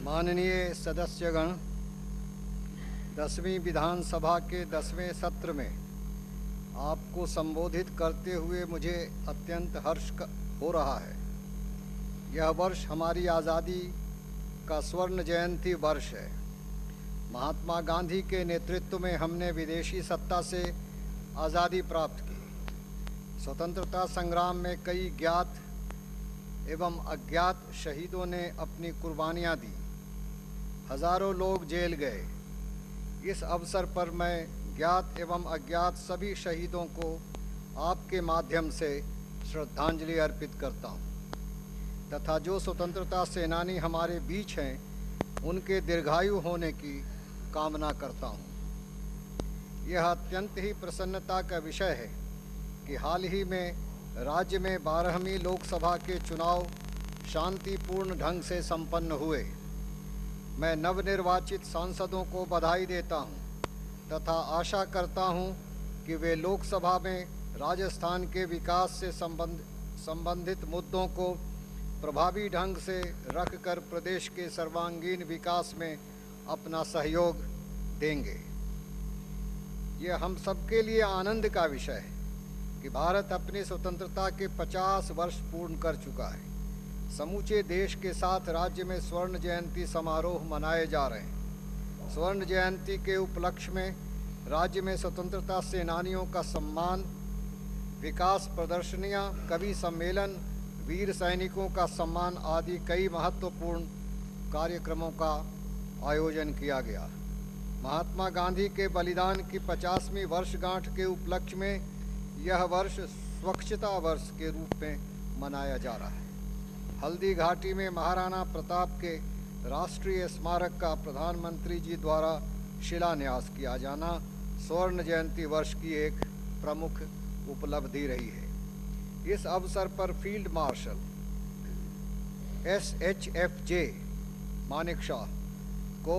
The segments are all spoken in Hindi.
माननीय सदस्यगण, 10वीं विधानसभा के 10वें सत्र में आपको संबोधित करते हुए मुझे अत्यंत हर्ष हो रहा है। यह वर्ष हमारी आज़ादी का स्वर्ण जयंती वर्ष है। महात्मा गांधी के नेतृत्व में हमने विदेशी सत्ता से आज़ादी प्राप्त की। स्वतंत्रता संग्राम में कई ज्ञात एवं अज्ञात शहीदों ने अपनी कुर्बानियाँ दी। हजारों लोग जेल गए। इस अवसर पर मैं ज्ञात एवं अज्ञात सभी शहीदों को आपके माध्यम से श्रद्धांजलि अर्पित करता हूँ तथा जो स्वतंत्रता सेनानी हमारे बीच हैं उनके दीर्घायु होने की कामना करता हूँ। यह अत्यंत ही प्रसन्नता का विषय है कि हाल ही में राज्य में 12वीं लोकसभा के चुनाव शांतिपूर्ण ढंग से संपन्न हुए। मैं नवनिर्वाचित सांसदों को बधाई देता हूं तथा आशा करता हूं कि वे लोकसभा में राजस्थान के विकास से संबंधित मुद्दों को प्रभावी ढंग से रखकर प्रदेश के सर्वांगीण विकास में अपना सहयोग देंगे। ये हम सबके लिए आनंद का विषय है कि भारत अपनी स्वतंत्रता के 50 वर्ष पूर्ण कर चुका है। समूचे देश के साथ राज्य में स्वर्ण जयंती समारोह मनाए जा रहे हैं। स्वर्ण जयंती के उपलक्ष्य में राज्य में स्वतंत्रता सेनानियों का सम्मान, विकास प्रदर्शनियां, कवि सम्मेलन, वीर सैनिकों का सम्मान आदि कई महत्वपूर्ण कार्यक्रमों का आयोजन किया गया। महात्मा गांधी के बलिदान की 50वीं वर्षगांठ के उपलक्ष्य में यह वर्ष स्वच्छता वर्ष के रूप में मनाया जा रहा है। हल्दी घाटी में महाराणा प्रताप के राष्ट्रीय स्मारक का प्रधानमंत्री जी द्वारा शिलान्यास किया जाना स्वर्ण जयंती वर्ष की एक प्रमुख उपलब्धि रही है। इस अवसर पर फील्ड मार्शल SHFJ मानेकशॉ को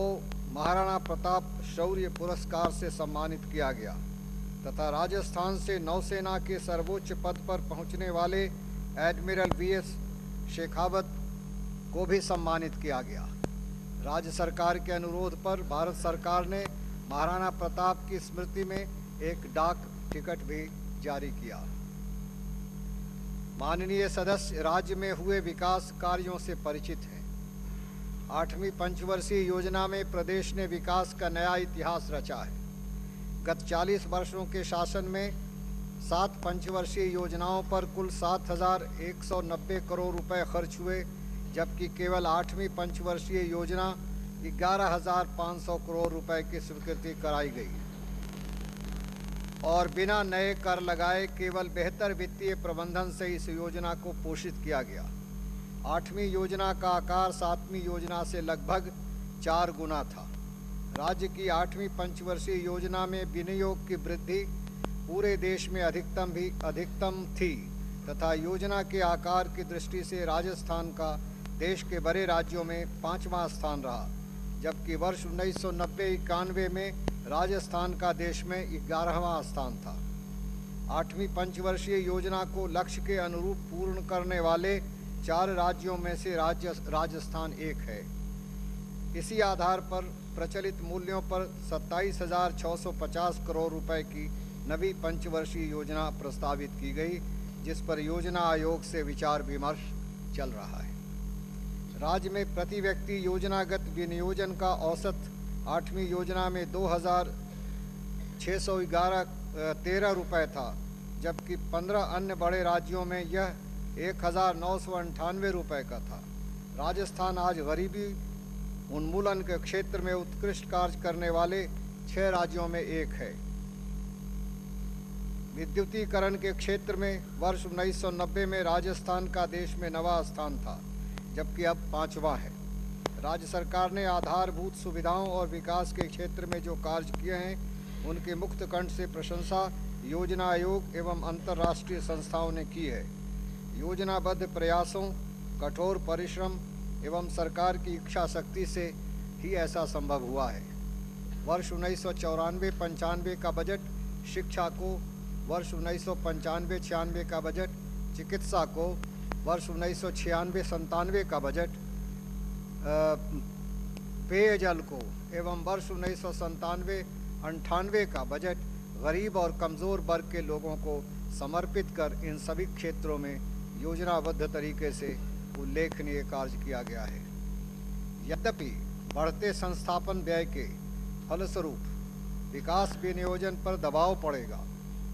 महाराणा प्रताप शौर्य पुरस्कार से सम्मानित किया गया तथा राजस्थान से नौसेना के सर्वोच्च पद पर पहुंचने वाले एडमिरल VS शेखावत को भी सम्मानित किया गया। राज्य सरकार के अनुरोध पर भारत सरकार ने महाराणा प्रताप की स्मृति में एक डाक टिकट भी जारी किया। माननीय सदस्य राज्य में हुए विकास कार्यों से परिचित हैं। 8वीं पंचवर्षीय योजना में प्रदेश ने विकास का नया इतिहास रचा है। गत 40 वर्षों के शासन में 7 पंचवर्षीय योजनाओं पर कुल 7,190 करोड़ रुपए खर्च हुए, जबकि केवल 8वीं पंचवर्षीय योजना 11,500 करोड़ रुपए की स्वीकृति कराई गई और बिना नए कर लगाए केवल बेहतर वित्तीय प्रबंधन से इस योजना को पोषित किया गया। 8वीं योजना का आकार 7वीं योजना से लगभग 4 गुना था। राज्य की 8वीं पंचवर्षीय योजना में विनियोग की वृद्धि पूरे देश में अधिकतम थी तथा योजना के आकार की दृष्टि से राजस्थान का देश के बड़े राज्यों में 5वां स्थान रहा, जबकि वर्ष 1990-91 में राजस्थान का देश में 11वां स्थान था। 8वीं पंचवर्षीय योजना को लक्ष्य के अनुरूप पूर्ण करने वाले 4 राज्यों में से राजस्थान एक है। इसी आधार पर प्रचलित मूल्यों पर 27,650 करोड़ रुपए की नवी पंचवर्षीय योजना प्रस्तावित की गई, जिस पर योजना आयोग से विचार विमर्श चल रहा है। राज्य में प्रति व्यक्ति योजनागत विनियोजन का औसत 8वीं योजना में 2,613 रुपये था, जबकि 15 अन्य बड़े राज्यों में यह 1,998 रुपये का था। राजस्थान आज गरीबी उन्मूलन के क्षेत्र में उत्कृष्ट कार्य करने वाले 6 राज्यों में एक है। विद्युतीकरण के क्षेत्र में वर्ष 1990 में राजस्थान का देश में 9वां स्थान था, जबकि अब 5वां है। राज्य सरकार ने आधारभूत सुविधाओं और विकास के क्षेत्र में जो कार्य किए हैं उनके मुक्त कंठ से प्रशंसा योजना आयोग एवं अंतर्राष्ट्रीय संस्थाओं ने की है। योजनाबद्ध प्रयासों, कठोर परिश्रम एवं सरकार की इच्छा शक्ति से ही ऐसा संभव हुआ है। वर्ष 1994-95 का बजट शिक्षा को, वर्ष 1995-96 का बजट चिकित्सा को, वर्ष 1996-97 का बजट पेयजल को एवं वर्ष 1997-98 का बजट गरीब और कमज़ोर वर्ग के लोगों को समर्पित कर इन सभी क्षेत्रों में योजनाबद्ध तरीके से उल्लेखनीय कार्य किया गया है। यद्यपि बढ़ते संस्थापन व्यय के फलस्वरूप विकास विनियोजन पर दबाव पड़ेगा,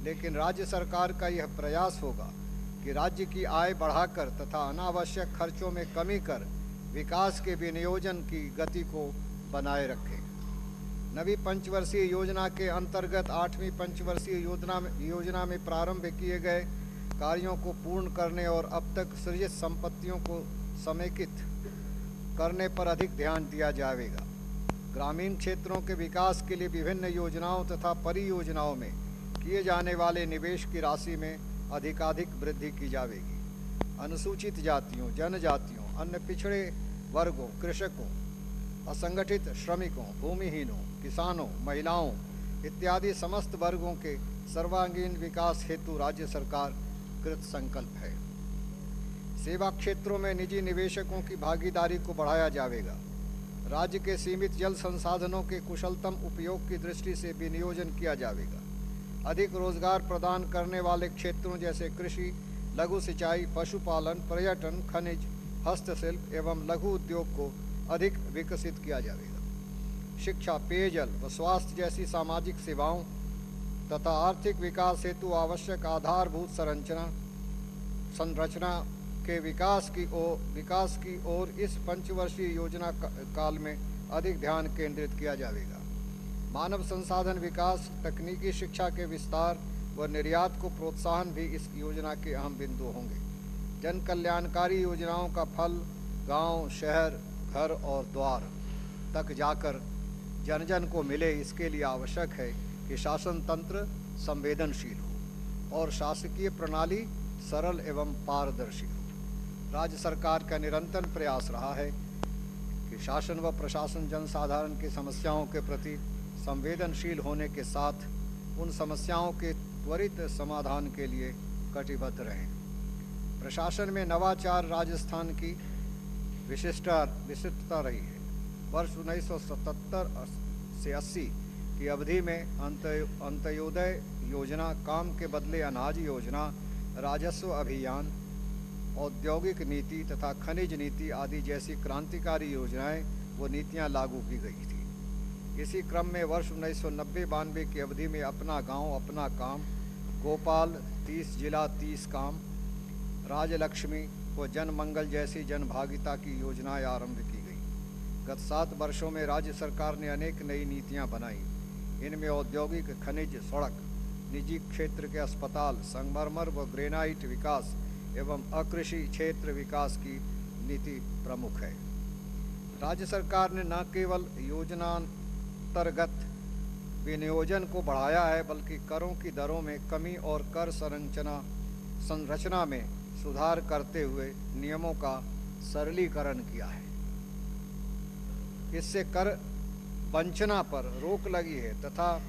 लेकिन राज्य सरकार का यह प्रयास होगा कि राज्य की आय बढ़ाकर तथा अनावश्यक खर्चों में कमी कर विकास के विनियोजन की गति को बनाए रखें। नवी पंचवर्षीय योजना के अंतर्गत 8वीं पंचवर्षीय योजना में प्रारंभ किए गए कार्यों को पूर्ण करने और अब तक सृजित संपत्तियों को समेकित करने पर अधिक ध्यान दिया जाएगा। ग्रामीण क्षेत्रों के विकास के लिए विभिन्न योजनाओं तथा परियोजनाओं में किए जाने वाले निवेश की राशि में अधिकाधिक वृद्धि की जाएगी। अनुसूचित जातियों, जनजातियों, अन्य पिछड़े वर्गों, कृषकों, असंगठित श्रमिकों, भूमिहीनों, किसानों, महिलाओं इत्यादि समस्त वर्गों के सर्वांगीण विकास हेतु राज्य सरकार कृत संकल्प है। सेवा क्षेत्रों में निजी निवेशकों की भागीदारी को बढ़ाया जाएगा। राज्य के सीमित जल संसाधनों के कुशलतम उपयोग की दृष्टि से विनियोजन किया जाएगा। अधिक रोजगार प्रदान करने वाले क्षेत्रों जैसे कृषि, लघु सिंचाई, पशुपालन, पर्यटन, खनिज, हस्तशिल्प एवं लघु उद्योग को अधिक विकसित किया जाएगा। शिक्षा, पेयजल व स्वास्थ्य जैसी सामाजिक सेवाओं तथा आर्थिक विकास हेतु आवश्यक आधारभूत संरचना के विकास की ओर इस पंचवर्षीय योजना काल में अधिक ध्यान केंद्रित किया जाएगा। मानव संसाधन विकास, तकनीकी शिक्षा के विस्तार व निर्यात को प्रोत्साहन भी इस योजना के अहम बिंदु होंगे। जन कल्याणकारी योजनाओं का फल गांव, शहर, घर और द्वार तक जाकर जन जन को मिले, इसके लिए आवश्यक है कि शासन तंत्र संवेदनशील हो और शासकीय प्रणाली सरल एवं पारदर्शी हो। राज्य सरकार का निरंतर प्रयास रहा है कि शासन व प्रशासन जनसाधारण की समस्याओं के प्रति संवेदनशील होने के साथ उन समस्याओं के त्वरित समाधान के लिए कटिबद्ध रहें। प्रशासन में नवाचार राजस्थान की विशिष्टता रही है। वर्ष 1977 से 80 की अवधि में अंत्योदय योजना, काम के बदले अनाज योजना, राजस्व अभियान, औद्योगिक नीति तथा खनिज नीति आदि जैसी क्रांतिकारी योजनाएं व नीतियां लागू की गई थी। इसी क्रम में वर्ष 1990-92 की अवधि में अपना गांव अपना काम, गोपाल 30 जिला 30 काम, राजलक्ष्मी व जनमंगल जैसी जनभागिता की योजनाएं आरंभ की गई। गत 7 वर्षों में राज्य सरकार ने अनेक नई नीतियां बनाई। इनमें औद्योगिक, खनिज, सड़क, निजी क्षेत्र के अस्पताल, संगमरमर व ग्रेनाइट विकास एवं अकृषि क्षेत्र विकास की नीति प्रमुख है। राज्य सरकार ने न केवल योजनांतर्गत विनियोजन को बढ़ाया है, बल्कि करों की दरों में कमी और कर संरचना में सुधार करते हुए नियमों का सरलीकरण किया है। इससे कर वंचना पर रोक लगी है तथा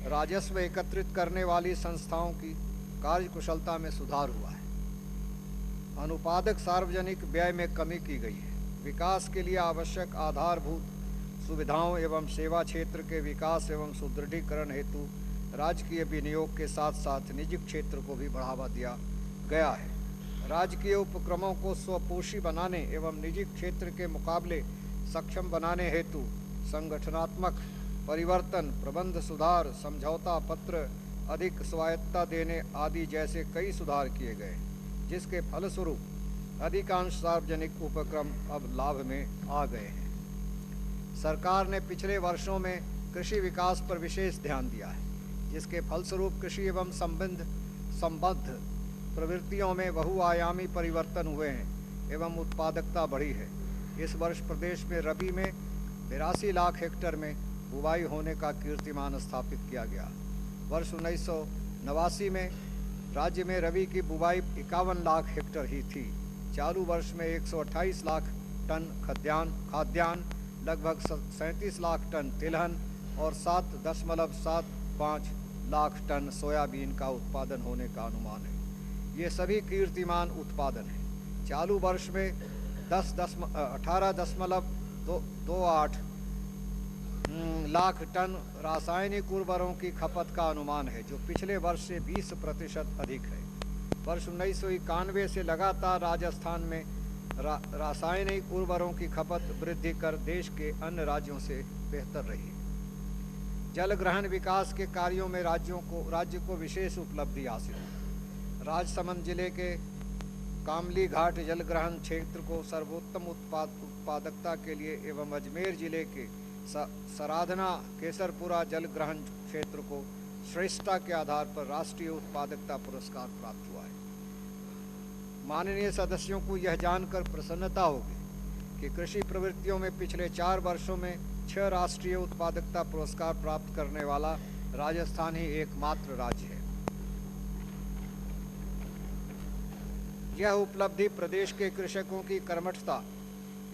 राजस्व एकत्रित करने वाली संस्थाओं की कार्यकुशलता में सुधार हुआ है। अनुपादक सार्वजनिक व्यय में कमी की गई है। विकास के लिए आवश्यक आधारभूत सुविधाओं एवं सेवा क्षेत्र के विकास एवं सुदृढ़ीकरण हेतु राजकीय विनियोग के साथ साथ निजी क्षेत्र को भी बढ़ावा दिया गया है। राजकीय उपक्रमों को स्वपोषी बनाने एवं निजी क्षेत्र के मुकाबले सक्षम बनाने हेतु संगठनात्मक परिवर्तन, प्रबंध सुधार, समझौता पत्र, अधिक स्वायत्तता देने आदि जैसे कई सुधार किए गए, जिसके फलस्वरूप अधिकांश सार्वजनिक उपक्रम अब लाभ में आ गए हैं। सरकार ने पिछले वर्षों में कृषि विकास पर विशेष ध्यान दिया है, जिसके फलस्वरूप कृषि एवं संबद्ध प्रवृत्तियों में बहुआयामी परिवर्तन हुए हैं एवं उत्पादकता बढ़ी है। इस वर्ष प्रदेश में रबी में 82 लाख हेक्टेयर में बुवाई होने का कीर्तिमान स्थापित किया गया। वर्ष 1989 में राज्य में रबी की बुवाई 51 लाख हेक्टेयर ही थी। चालू वर्ष में 128 लाख टन खाद्यान्न, लगभग 37 लाख टन तिलहन और 7.75 लाख टन सोयाबीन का उत्पादन होने का अनुमान है। ये सभी कीर्तिमान उत्पादन हैं। चालू वर्ष में 18.28 लाख टन रासायनिक उर्वरकों की खपत का अनुमान है, जो पिछले वर्ष से 20% अधिक है। वर्ष 1991 से लगातार राजस्थान में रासायनिक उर्वरकों की खपत वृद्धि कर देश के अन्य राज्यों से बेहतर रही है। जल ग्रहण विकास के कार्यों में राज्य को विशेष उपलब्धि हासिल है। राजसमंद जिले के कामली घाट जल ग्रहण क्षेत्र को सर्वोत्तम उत्पादकता के लिए एवं अजमेर जिले के सराधना केसरपुरा जल ग्रहण क्षेत्र को श्रेष्ठता के आधार पर राष्ट्रीय उत्पादकता पुरस्कार प्राप्त हुआ है। माननीय सदस्यों को यह जानकर प्रसन्नता होगी कि कृषि प्रवृत्तियों में पिछले 4 वर्षों में 6 राष्ट्रीय उत्पादकता पुरस्कार प्राप्त करने वाला राजस्थान ही एकमात्र राज्य है। यह उपलब्धि प्रदेश के कृषकों की कर्मठता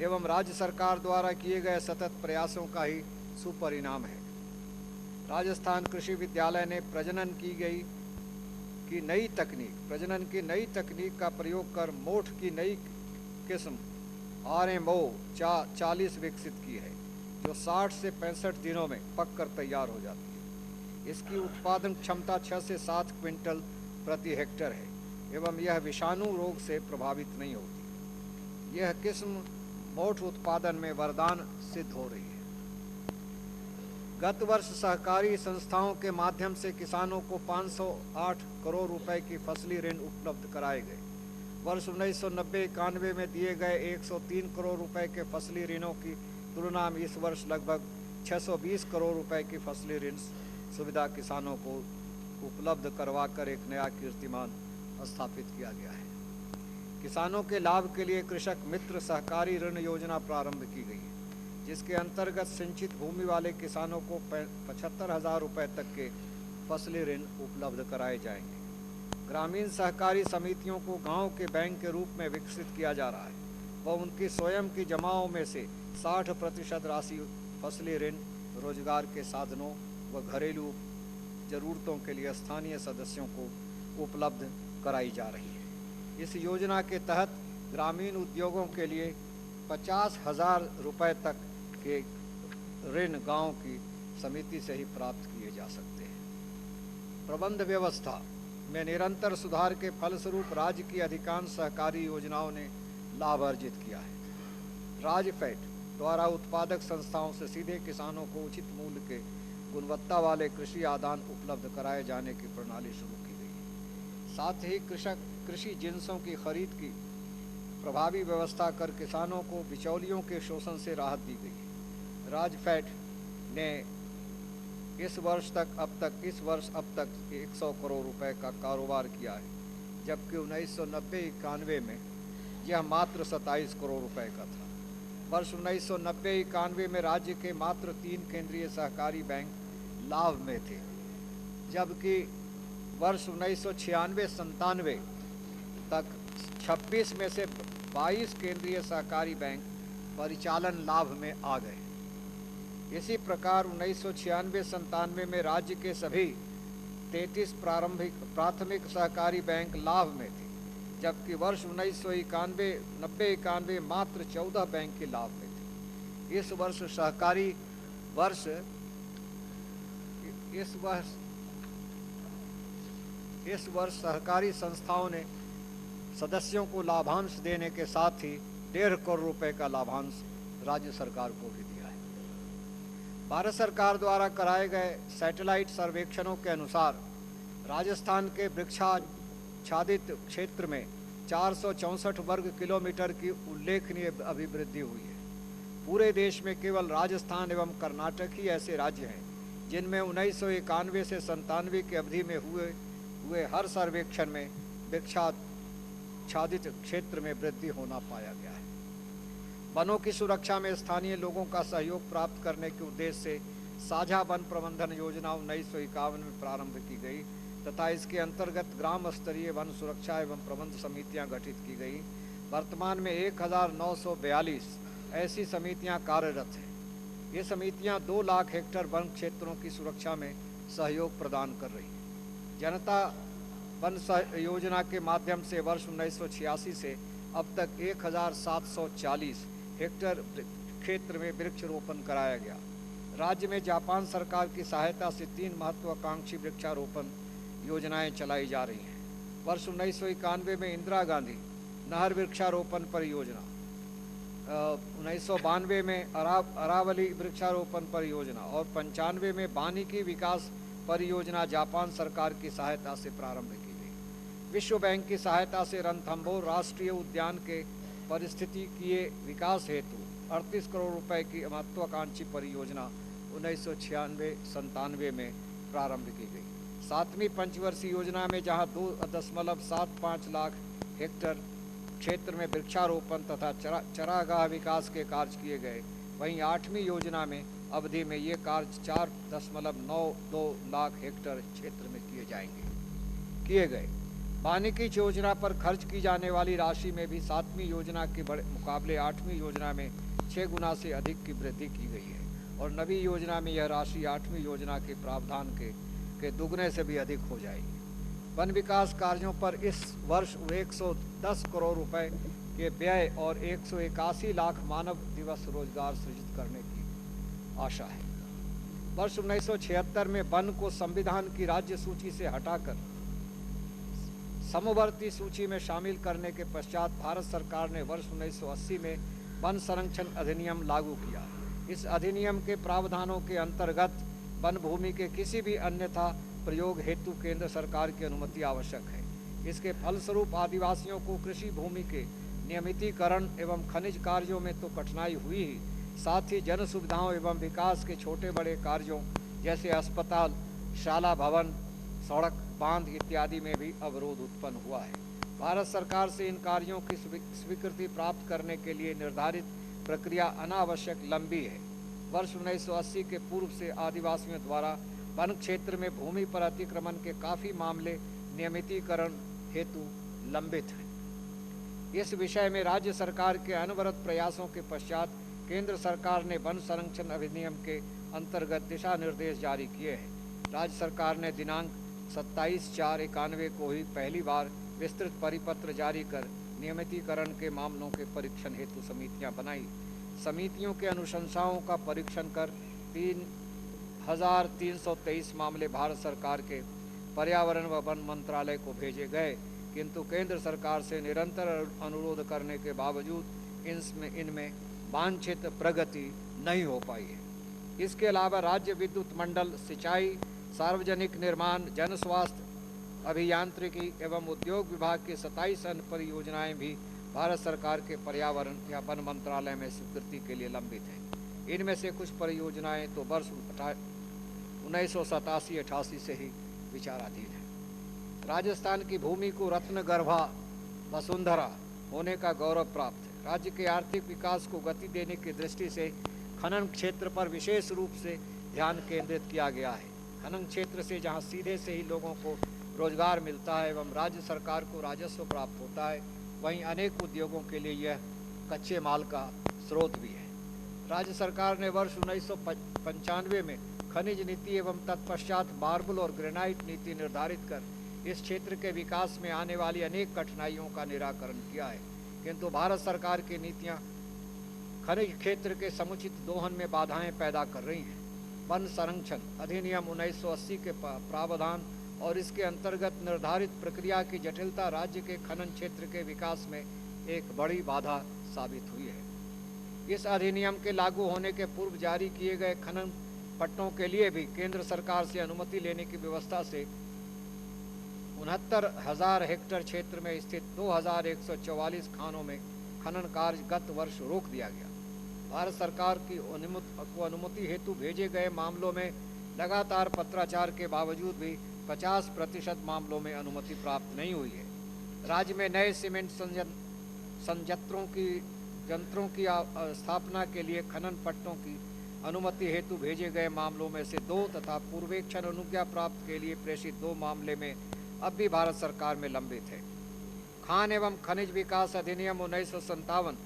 एवं राज्य सरकार द्वारा किए गए सतत प्रयासों का ही सुपरिणाम है। राजस्थान कृषि विद्यालय ने प्रजनन की नई तकनीक का प्रयोग कर मोठ की नई किस्म RMO 40 विकसित की है, जो 60 से 65 दिनों में पककर तैयार हो जाती है। इसकी उत्पादन क्षमता 6 से 7 क्विंटल प्रति हेक्टेयर है एवं यह विषाणु रोग से प्रभावित नहीं होती। यह किस्म मोठ उत्पादन में वरदान सिद्ध हो रही है। गत वर्ष सहकारी संस्थाओं के माध्यम से किसानों को 508 करोड़ रुपए की फसली ऋण उपलब्ध कराए गए। वर्ष 1990-91 में दिए गए 103 करोड़ रुपए के फसली ऋणों की तुलना में इस वर्ष लगभग 620 करोड़ रुपए की फसली ऋण सुविधा किसानों को उपलब्ध करवाकर एक नया कीर्तिमान स्थापित किया गया है। किसानों के लाभ के लिए कृषक मित्र सहकारी ऋण योजना प्रारंभ की गई है, जिसके अंतर्गत सिंचित भूमि वाले किसानों को 75,000 रुपये तक के फसली ऋण उपलब्ध कराए जाएंगे। ग्रामीण सहकारी समितियों को गांव के बैंक के रूप में विकसित किया जा रहा है व उनकी स्वयं की जमाओं में से 60% राशि फसली ऋण, रोजगार के साधनों व घरेलू जरूरतों के लिए स्थानीय सदस्यों को उपलब्ध कराई जा रही है। इस योजना के तहत ग्रामीण उद्योगों के लिए 50,000 रुपये तक के ऋण गांव की समिति से ही प्राप्त किए जा सकते हैं। प्रबंध व्यवस्था में निरंतर सुधार के फलस्वरूप राज्य की अधिकांश सहकारी योजनाओं ने लाभ अर्जित किया है। राजफेड द्वारा उत्पादक संस्थाओं से सीधे किसानों को उचित मूल्य के गुणवत्ता वाले कृषि आदान उपलब्ध कराए जाने की प्रणाली शुरू की गई है। साथ ही कृषि जिन्सों की खरीद की प्रभावी व्यवस्था कर किसानों को बिचौलियों के शोषण से राहत दी गई है। राजफेड ने इस वर्ष अब तक 100 करोड़ रुपए का कारोबार किया है, जबकि 1990-91 में यह मात्र 27 करोड़ रुपए का था। वर्ष 1990-91 में राज्य के मात्र 3 केंद्रीय सहकारी बैंक लाभ में थे, जबकि वर्ष 1996-97 तक 26 में से 22 केंद्रीय सहकारी बैंक परिचालन लाभ में आ गए। इसी प्रकार 1996-97 में राज्य के सभी 33 प्राथमिक सहकारी बैंक लाभ में थे, जबकि वर्ष 1991-91 मात्र 14 बैंक के लाभ में थे। इस वर्ष सहकारी संस्थाओं ने सदस्यों को लाभांश देने के साथ ही 1.5 करोड़ रुपए का लाभांश राज्य सरकार को भी दिया है। भारत सरकार द्वारा कराए गए सैटेलाइट सर्वेक्षणों के अनुसार राजस्थान के वृक्षाच्छादित क्षेत्र में 464 वर्ग किलोमीटर की उल्लेखनीय अभिवृद्धि हुई है। पूरे देश में केवल राजस्थान एवं कर्नाटक ही ऐसे राज्य हैं जिनमें 1991 से 97 की अवधि में हुए हर सर्वेक्षण में वृक्षाच्छादित क्षेत्र में वृद्धि होना पाया गया है। वनों की सुरक्षा में स्थानीय लोगों का सहयोग प्राप्त करने के उद्देश्य से साझा वन प्रबंधन योजना 1951 में प्रारंभ की गई तथा इसके अंतर्गत ग्राम स्तरीय वन सुरक्षा एवं प्रबंध समितियां गठित की गई। वर्तमान में 1942 ऐसी समितियां कार्यरत हैं। ये समितियां 2 लाख हेक्टेयर वन क्षेत्रों की सुरक्षा में सहयोग प्रदान कर रही हैं। जनता वन योजना के माध्यम से वर्ष 1986 से अब तक 1740 हेक्टेयर क्षेत्र में वृक्षारोपण कराया गया। राज्य में जापान सरकार की सहायता से 3 महत्वाकांक्षी वृक्षारोपण योजनाएं चलाई जा रही हैं। वर्ष 1991 में इंदिरा गांधी नहर वृक्षारोपण परियोजना, 1992 में अरावली वृक्षारोपण परियोजना और 95 में वानिकी विकास परियोजना जापान सरकार की सहायता से प्रारंभ की गई। विश्व बैंक की सहायता से रणथंभौर राष्ट्रीय उद्यान के पारिस्थितिकीय विकास हेतु 38 करोड़ रुपए की महत्वाकांक्षी परियोजना 1996-97 में प्रारंभ की गई। 7वीं पंचवर्षीय योजना में जहां 2.75 लाख हेक्टेयर क्षेत्र में वृक्षारोपण तथा चरागाह विकास के कार्य किए गए, वहीं 8वीं योजना में अवधि में ये कार्य 4.92 लाख हेक्टेयर क्षेत्र में किए गए। वानिकी योजना पर खर्च की जाने वाली राशि में भी 7वीं योजना के मुकाबले 8वीं योजना में 6 गुना से अधिक की वृद्धि की गई है और नवी योजना में यह राशि 8वीं योजना के प्रावधान के दुगने से भी अधिक हो जाएगी। वन विकास कार्यों पर इस वर्ष 110 करोड़ रुपए के व्यय और 181 लाख मानव दिवस रोजगार सृजित करने की आशा है। वर्ष 1976 में वन को संविधान की राज्य सूची से हटाकर समवर्ती सूची में शामिल करने के पश्चात भारत सरकार ने वर्ष 1980 में वन संरक्षण अधिनियम लागू किया। इस अधिनियम के प्रावधानों के अंतर्गत वन भूमि के किसी भी अन्यथा प्रयोग हेतु केंद्र सरकार की अनुमति आवश्यक है। इसके फलस्वरूप आदिवासियों को कृषि भूमि के नियमितीकरण एवं खनिज कार्यों में तो कठिनाई हुई ही, साथ ही जन सुविधाओं एवं विकास के छोटे बड़े कार्यों जैसे अस्पताल, शाला भवन, सड़क, बांध इत्यादि में भी अवरोध उत्पन्न हुआ है। भारत सरकार से इन कार्यों की स्वीकृति प्राप्त करने के लिए निर्धारित प्रक्रिया अनावश्यक लंबी है। वर्ष 1980 के पूर्व से आदिवासियों द्वारा वन क्षेत्र में भूमि पर अतिक्रमण के काफ़ी मामले नियमितीकरण हेतु लंबित हैं। इस विषय में राज्य सरकार के अनवरत प्रयासों के पश्चात केंद्र सरकार ने वन संरक्षण अधिनियम के अंतर्गत दिशा निर्देश जारी किए हैं। राज्य सरकार ने दिनांक 27/4/91 को ही पहली बार विस्तृत परिपत्र जारी कर नियमितीकरण के मामलों के परीक्षण हेतु समितियां बनाई। समितियों के अनुशंसाओं का परीक्षण कर 3,323 मामले भारत सरकार के पर्यावरण व वन मंत्रालय को भेजे गए, किंतु केंद्र सरकार से निरंतर अनुरोध करने के बावजूद इनमें वांछित प्रगति नहीं हो पाई है। इसके अलावा राज्य विद्युत मंडल, सिंचाई, सार्वजनिक निर्माण, जन स्वास्थ्य, अभियांत्रिकी एवं उद्योग विभाग की 27 अन्य परियोजनाएं भी भारत सरकार के पर्यावरण या वन मंत्रालय में स्वीकृति के लिए लंबित हैं। इनमें से कुछ परियोजनाएं तो वर्ष 1987-88 से ही विचाराधीन है। राजस्थान की भूमि को रत्नगर्भा वसुंधरा होने का गौरव प्राप्त है। राज्य के आर्थिक विकास को गति देने की दृष्टि से खनन क्षेत्र पर विशेष रूप से ध्यान केंद्रित किया गया है। खनन क्षेत्र से जहां सीधे से ही लोगों को रोजगार मिलता है एवं राज्य सरकार को राजस्व प्राप्त होता है, वहीं अनेक उद्योगों के लिए यह कच्चे माल का स्रोत भी है। राज्य सरकार ने वर्ष 1995 में खनिज नीति एवं तत्पश्चात मार्बल और ग्रेनाइट नीति निर्धारित कर इस क्षेत्र के विकास में आने वाली अनेक कठिनाइयों का निराकरण किया है, किंतु भारत सरकार की नीतियां खनिज क्षेत्र के समुचित दोहन में बाधाएं पैदा कर रही हैं। वन संरक्षण अधिनियम 1980 के प्रावधान और इसके अंतर्गत निर्धारित प्रक्रिया की जटिलता राज्य के खनन क्षेत्र के विकास में एक बड़ी बाधा साबित हुई है। इस अधिनियम के लागू होने के पूर्व जारी किए गए खनन पट्टों के लिए भी केंद्र सरकार से अनुमति लेने की व्यवस्था से 69,000 हेक्टेयर क्षेत्र में स्थित 2,144 खानों में खनन कार्य गत वर्ष रोक दिया गया। भारत सरकार की अनुमति हेतु भेजे गए मामलों में लगातार पत्राचार के बावजूद भी 50% मामलों में अनुमति प्राप्त नहीं हुई है। राज्य में नए सीमेंट संयंत्रों की स्थापना के लिए खनन पट्टों की अनुमति हेतु भेजे गए मामलों में से 2 तथा पूर्वेक्षण अनुज्ञा प्राप्त के लिए प्रेषित 2 मामले में अब भी भारत सरकार में लंबित है। खान एवं खनिज विकास अधिनियम 1957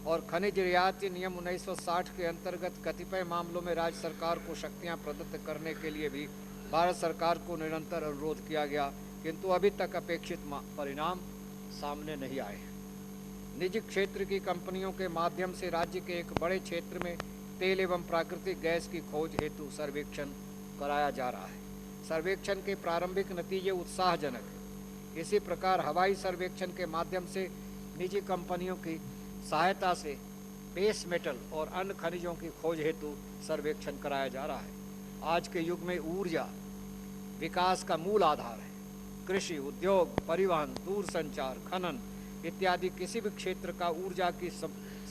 और खनिज रियायती नियम 1960 के अंतर्गत कतिपय मामलों में राज्य सरकार को शक्तियां प्रदत्त करने के लिए भी भारत सरकार को निरंतर अनुरोध किया गया, किंतु अभी तक अपेक्षित परिणाम सामने नहीं आए हैं। निजी क्षेत्र की कंपनियों के माध्यम से राज्य के एक बड़े क्षेत्र में तेल एवं प्राकृतिक गैस की खोज हेतु सर्वेक्षण कराया जा रहा है। सर्वेक्षण के प्रारंभिक नतीजे उत्साहजनक हैं। इसी प्रकार हवाई सर्वेक्षण के माध्यम से निजी कंपनियों की सहायता से बेस मेटल और अन्य खनिजों की खोज हेतु सर्वेक्षण कराया जा रहा है। आज के युग में ऊर्जा विकास का मूल आधार है। कृषि, उद्योग, परिवहन, दूरसंचार, खनन इत्यादि किसी भी क्षेत्र का ऊर्जा की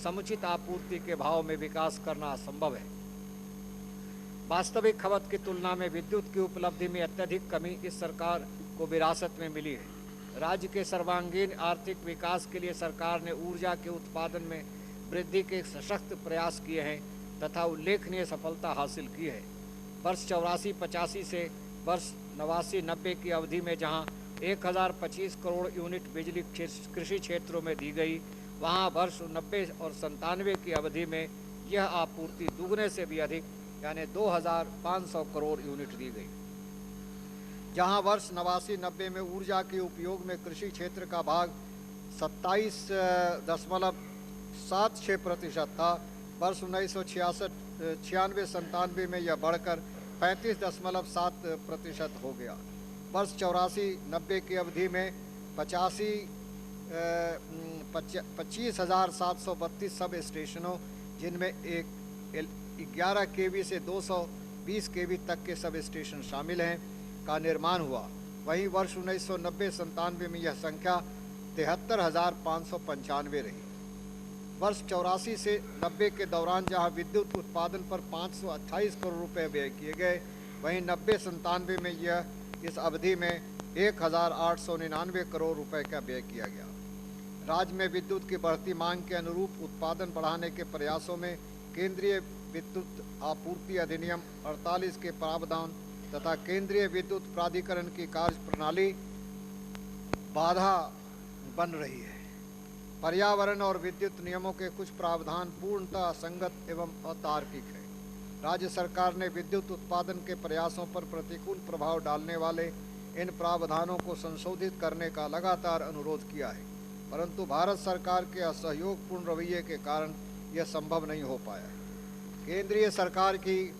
समुचित आपूर्ति के भाव में विकास करना असंभव है। वास्तविक खपत की तुलना में विद्युत की उपलब्धि में अत्यधिक कमी इस सरकार को विरासत में मिली है। राज्य के सर्वांगीण आर्थिक विकास के लिए सरकार ने ऊर्जा के उत्पादन में वृद्धि के सशक्त प्रयास किए हैं तथा उल्लेखनीय सफलता हासिल की है। वर्ष 84-85 से वर्ष 89-90 की अवधि में जहां 1025 करोड़ यूनिट बिजली कृषि क्षेत्रों में दी गई, वहां वर्ष 90 और 97 की अवधि में यह आपूर्ति दुगने से भी अधिक यानी 2500 करोड़ यूनिट दी गई। जहां वर्ष 89-90 में ऊर्जा के उपयोग में कृषि क्षेत्र का भाग 27.76% था, वर्ष 1996-96-97 में यह बढ़कर 35.7% हो गया। वर्ष 84-90 की अवधि में 25,732 सब स्टेशनों, जिनमें 11 केवी से 220 केवी तक के सब स्टेशन शामिल हैं, का निर्माण हुआ। वहीं वर्ष 1990-97 में यह संख्या 73,595 रही। वर्ष 84 से 90 के दौरान जहां विद्युत उत्पादन पर 528 करोड़ रुपए व्यय किए गए, वहीं 90-97 में यह इस अवधि में 1,899 करोड़ रुपए का व्यय किया गया। राज्य में विद्युत की बढ़ती मांग के अनुरूप उत्पादन बढ़ाने के प्रयासों में केंद्रीय विद्युत आपूर्ति अधिनियम 48 के प्रावधान तथा केंद्रीय विद्युत प्राधिकरण की कार्य प्रणाली बाधा बन रही है। पर्यावरण और विद्युत नियमों के कुछ प्रावधान पूर्णतः असंगत एवं अतार्किक है। राज्य सरकार ने विद्युत उत्पादन के प्रयासों पर प्रतिकूल प्रभाव डालने वाले इन प्रावधानों को संशोधित करने का लगातार अनुरोध किया है, परंतु भारत सरकार के असहयोगपूर्ण रवैये के कारण यह संभव नहीं हो पाया। केंद्रीय सरकार की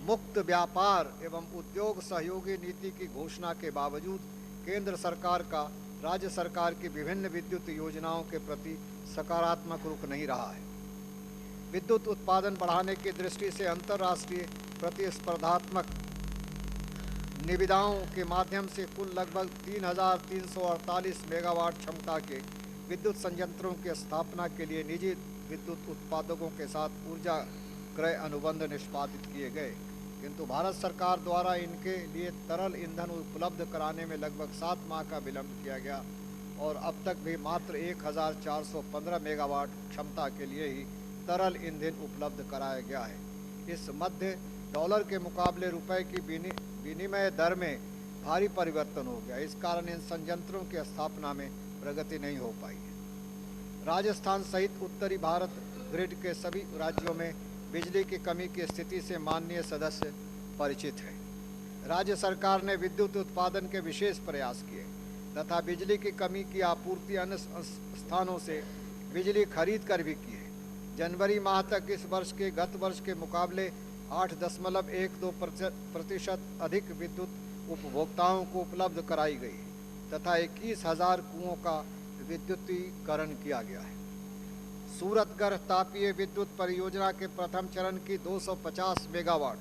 मुक्त व्यापार एवं उद्योग सहयोगी नीति की घोषणा के बावजूद केंद्र सरकार का राज्य सरकार की विभिन्न विद्युत योजनाओं के प्रति सकारात्मक रुख नहीं रहा है। विद्युत उत्पादन बढ़ाने की दृष्टि से अंतर्राष्ट्रीय प्रतिस्पर्धात्मक निविदाओं के माध्यम से कुल लगभग 3,348 मेगावाट क्षमता के विद्युत संयंत्रों की स्थापना के लिए निजी विद्युत उत्पादकों के साथ ऊर्जा क्रय अनुबंध निष्पादित किए गए, किंतु भारत सरकार द्वारा इनके लिए तरल ईंधन उपलब्ध कराने में लगभग 7 माह का विलंब किया गया और अब तक भी मात्र 1,415 मेगावाट क्षमता के लिए ही तरल ईंधन उपलब्ध कराया गया है। इस मध्य डॉलर के मुकाबले रुपए की विनिमय दर में भारी परिवर्तन हो गया। इस कारण इन संयंत्रों की स्थापना में प्रगति नहीं हो पाई है। राजस्थान सहित उत्तरी भारत ग्रिड के सभी राज्यों में बिजली की कमी की स्थिति से माननीय सदस्य परिचित हैं। राज्य सरकार ने विद्युत उत्पादन के विशेष प्रयास किए तथा बिजली की कमी की आपूर्ति अन्य स्थानों से बिजली खरीद कर भी की है। जनवरी माह तक इस वर्ष के गत वर्ष के मुकाबले 8.12% अधिक विद्युत उपभोक्ताओं को उपलब्ध कराई गई तथा 21,000 कुओं का विद्युतीकरण किया गया है। सूरतगढ़ तापीय विद्युत परियोजना के प्रथम चरण की 250 मेगावाट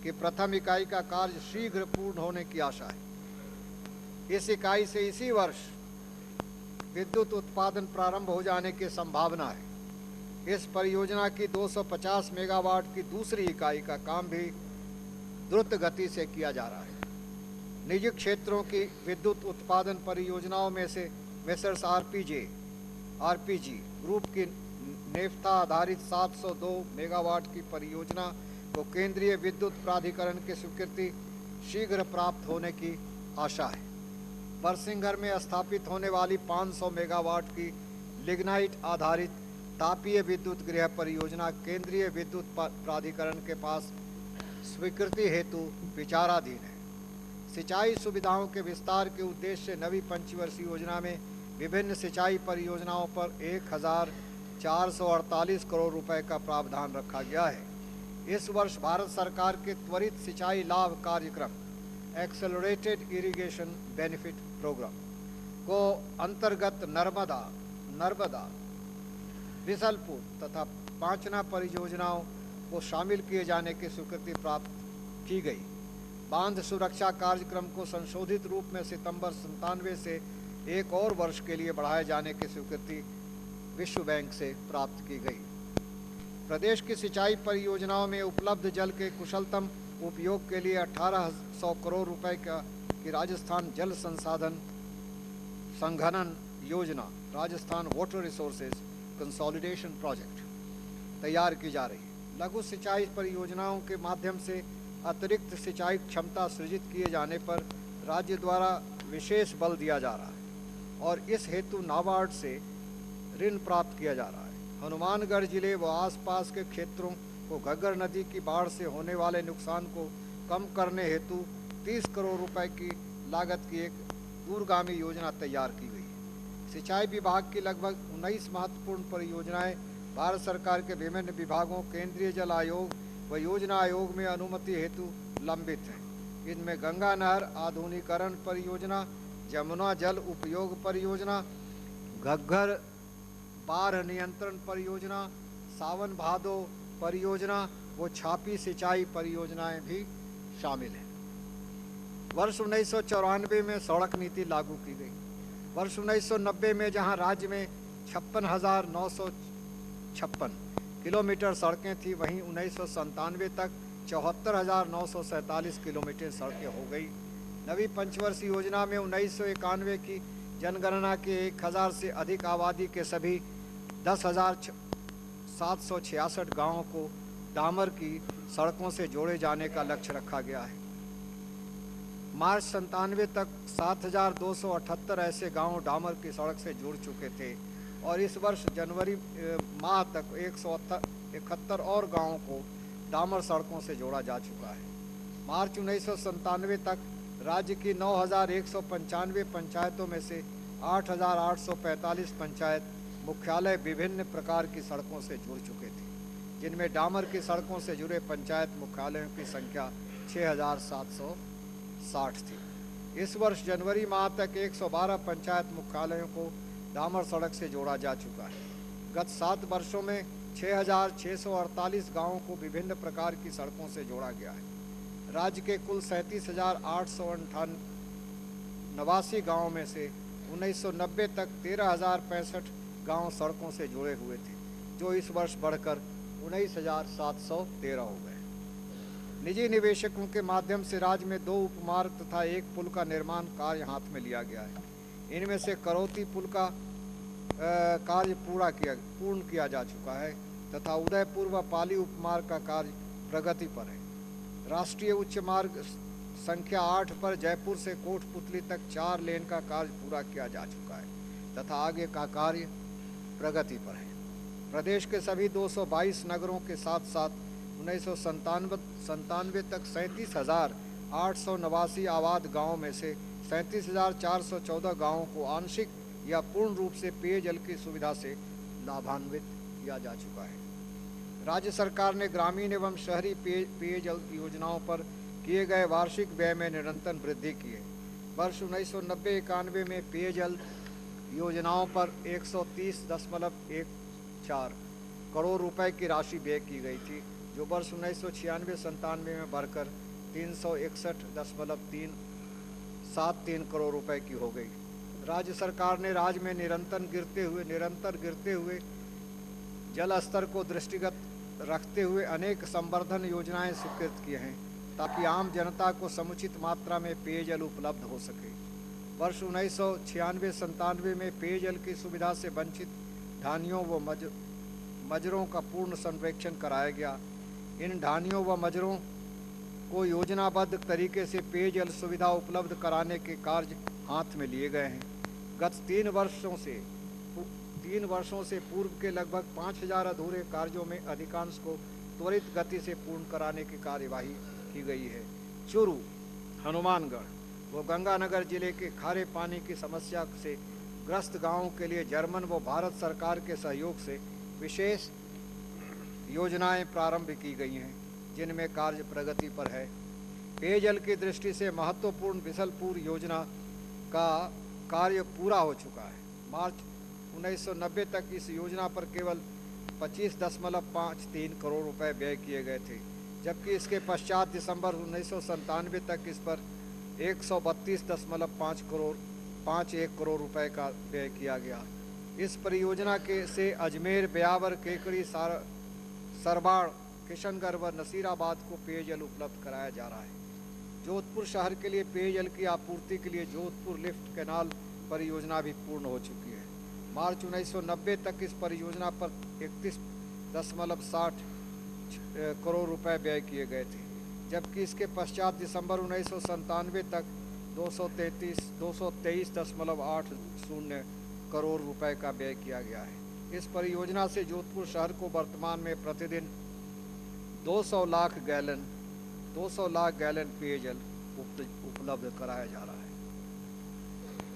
की प्रथम इकाई का कार्य शीघ्र पूर्ण होने की आशा है। इस इकाई से इसी वर्ष विद्युत उत्पादन प्रारंभ हो जाने की संभावना है। इस परियोजना की 250 मेगावाट की दूसरी इकाई का काम भी द्रुत गति से किया जा रहा है। निजी क्षेत्रों की विद्युत उत्पादन परियोजनाओं में से मेसर्स आरपीजी ग्रुप की नेफ्था आधारित 702 मेगावाट की परियोजना को केंद्रीय विद्युत प्राधिकरण की स्वीकृति शीघ्र प्राप्त होने की आशा है। बरसिंघर में स्थापित होने वाली 500 मेगावाट की लिग्नाइट आधारित तापीय विद्युत गृह परियोजना केंद्रीय विद्युत प्राधिकरण के पास स्वीकृति हेतु विचाराधीन है। सिंचाई सुविधाओं के विस्तार के उद्देश्य से नवी पंचवर्षीय योजना में विभिन्न सिंचाई परियोजनाओं पर 448 करोड़ रुपए का प्रावधान रखा गया है। इस वर्ष भारत सरकार के त्वरित सिंचाई लाभ कार्यक्रम एक्सेलरेटेड इरिगेशन बेनिफिट प्रोग्राम को अंतर्गत नर्मदा, बिसलपुर तथा पांचना परियोजनाओं को शामिल किए जाने की स्वीकृति प्राप्त की गई। बांध सुरक्षा कार्यक्रम को संशोधित रूप में सितंबर 97 से एक और वर्ष के लिए बढ़ाए जाने की स्वीकृति विश्व बैंक से प्राप्त की गई। प्रदेश की सिंचाई परियोजनाओं में उपलब्ध जल के कुशलतम उपयोग के लिए 1800 करोड़ रुपए की राजस्थान जल संसाधन संघनन योजना, Rajasthan water resources consolidation project तैयार की जा रही है। लघु सिंचाई परियोजनाओं के माध्यम से अतिरिक्त सिंचाई क्षमता सृजित किए जाने पर राज्य द्वारा विशेष बल दिया जा रहा है और इस हेतु नाबार्ड से ऋण प्राप्त किया जा रहा है। हनुमानगढ़ जिले व आसपास के क्षेत्रों को घग्गर नदी की बाढ़ से होने वाले नुकसान को कम करने हेतु 30 करोड़ रुपए की लागत की एक दूरगामी योजना तैयार की गई है। सिंचाई विभाग की लगभग 19 महत्वपूर्ण परियोजनाएं भारत सरकार के विभिन्न विभागों, केंद्रीय जल आयोग व योजना आयोग में अनुमति हेतु लंबित हैं। इनमें गंगा नहर आधुनिकीकरण परियोजना, जमुना जल उपयोग परियोजना, घग्गर बाढ़ नियंत्रण परियोजना, सावन भादो परियोजना व छापी सिंचाई परियोजनाएं भी शामिल हैं। वर्ष 1994 में सड़क नीति लागू की गई। वर्ष 1990 में जहां राज्य में 56,956 किलोमीटर सड़कें थी, वहीं 1997 तक 74,947 किलोमीटर सड़कें हो गई। नवी पंचवर्षीय योजना में 1991 की जनगणना के 1000 से अधिक आबादी के सभी 10,766 गाँवों को डामर की सड़कों से जोड़े जाने का लक्ष्य रखा गया है। मार्च 97 तक 7,278 ऐसे गांव डामर की सड़क से जुड़ चुके थे और इस वर्ष जनवरी माह तक 171 और गांवों को डामर सड़कों से जोड़ा जा चुका है। मार्च 1997 तक राज्य की 9,195 पंचायतों में से 8,845 पंचायत मुख्यालय विभिन्न प्रकार की सड़कों से जुड़ चुके थे, जिनमें डामर की सड़कों से जुड़े पंचायत मुख्यालयों की संख्या 6,760 थी। इस वर्ष जनवरी माह तक 112 पंचायत मुख्यालयों को डामर सड़क से जोड़ा जा चुका है। गत 7 वर्षों में 6,648 गाँवों को विभिन्न प्रकार की सड़कों से जोड़ा गया है। राज्य के कुल 37,889 गाँवों में से 1990 तक 13,065 गाँव सड़कों से जुड़े हुए थे, जो इस वर्ष बढ़कर 19,713 हो गए। निजी निवेशकों के माध्यम से राज्य में 2 उपमार्ग तथा 1 पुल का निर्माण कार्य हाथ में लिया गया है। इनमें से करौती पुल का कार्य पूर्ण किया जा चुका है तथा उदयपुर व पाली उपमार्ग का कार्य प्रगति पर है। राष्ट्रीय उच्च मार्ग संख्या 8 पर जयपुर से कोटपुतली तक 4 लेन का कार्य पूरा किया जा चुका है तथा आगे का कार्य प्रगति पर है। प्रदेश के सभी 222 नगरों के साथ साथ 1997 तक 37,889 आबाद गाँव में से 37,414 गाँवों को आंशिक या पूर्ण रूप से पेयजल की सुविधा से लाभान्वित किया जा चुका है। राज्य सरकार ने ग्रामीण एवं शहरी पेयजल योजनाओं पर किए गए वार्षिक व्यय में निरंतर वृद्धि की है। वर्ष 1990-91 में पेयजल योजनाओं पर 130.14 करोड़ रुपए की राशि व्यय की गई थी, जो वर्ष 1996-97 में बढ़कर 361.373 करोड़ रुपए की हो गई। राज्य सरकार ने राज्य में निरंतर गिरते हुए जल स्तर को दृष्टिगत रखते हुए अनेक संवर्धन योजनाएं स्वीकृत किए हैं ताकि आम जनता को समुचित मात्रा में पेयजल उपलब्ध हो सके। वर्ष 1996-97 में पेयजल की सुविधा से वंचित ढानियों व मजरों का पूर्ण सर्वेक्षण कराया गया। इन ढानियों व मजरों को योजनाबद्ध तरीके से पेयजल सुविधा उपलब्ध कराने के कार्य हाथ में लिए गए हैं। गत 3 वर्षों से पूर्व के लगभग 5,000 अधूरे कार्यों में अधिकांश को त्वरित गति से पूर्ण कराने की कार्यवाही की गई है। चूरू, हनुमानगढ़ व गंगानगर जिले के खारे पानी की समस्या से ग्रस्त गांवों के लिए जर्मन व भारत सरकार के सहयोग से विशेष योजनाएं प्रारंभ की गई हैं जिनमें कार्य प्रगति पर है। पेयजल की दृष्टि से महत्वपूर्ण बिसलपुर योजना का कार्य पूरा हो चुका है। मार्च 1990 तक इस योजना पर केवल 25.53 करोड़ रुपए व्यय किए गए थे, जबकि इसके पश्चात दिसंबर 1997 तक इस पर 132.51 करोड़ रुपए का व्यय किया गया। इस परियोजना से अजमेर, ब्यावर, केकड़ी, सरबाड़, किशनगढ़ व नसीराबाद को पेयजल उपलब्ध कराया जा रहा है। जोधपुर शहर के लिए पेयजल की आपूर्ति के लिए जोधपुर लिफ्ट कैनाल परियोजना भी पूर्ण हो चुकी है। मार्च 1990 तक इस परियोजना पर 31.60 करोड़ रुपए व्यय किए गए थे, जबकि इसके पश्चात दिसंबर 1997 तक 223.80 करोड़ रुपए का व्यय किया गया है। इस परियोजना से जोधपुर शहर को वर्तमान में प्रतिदिन 200 लाख गैलन पेयजल उपलब्ध कराया जा रहा है।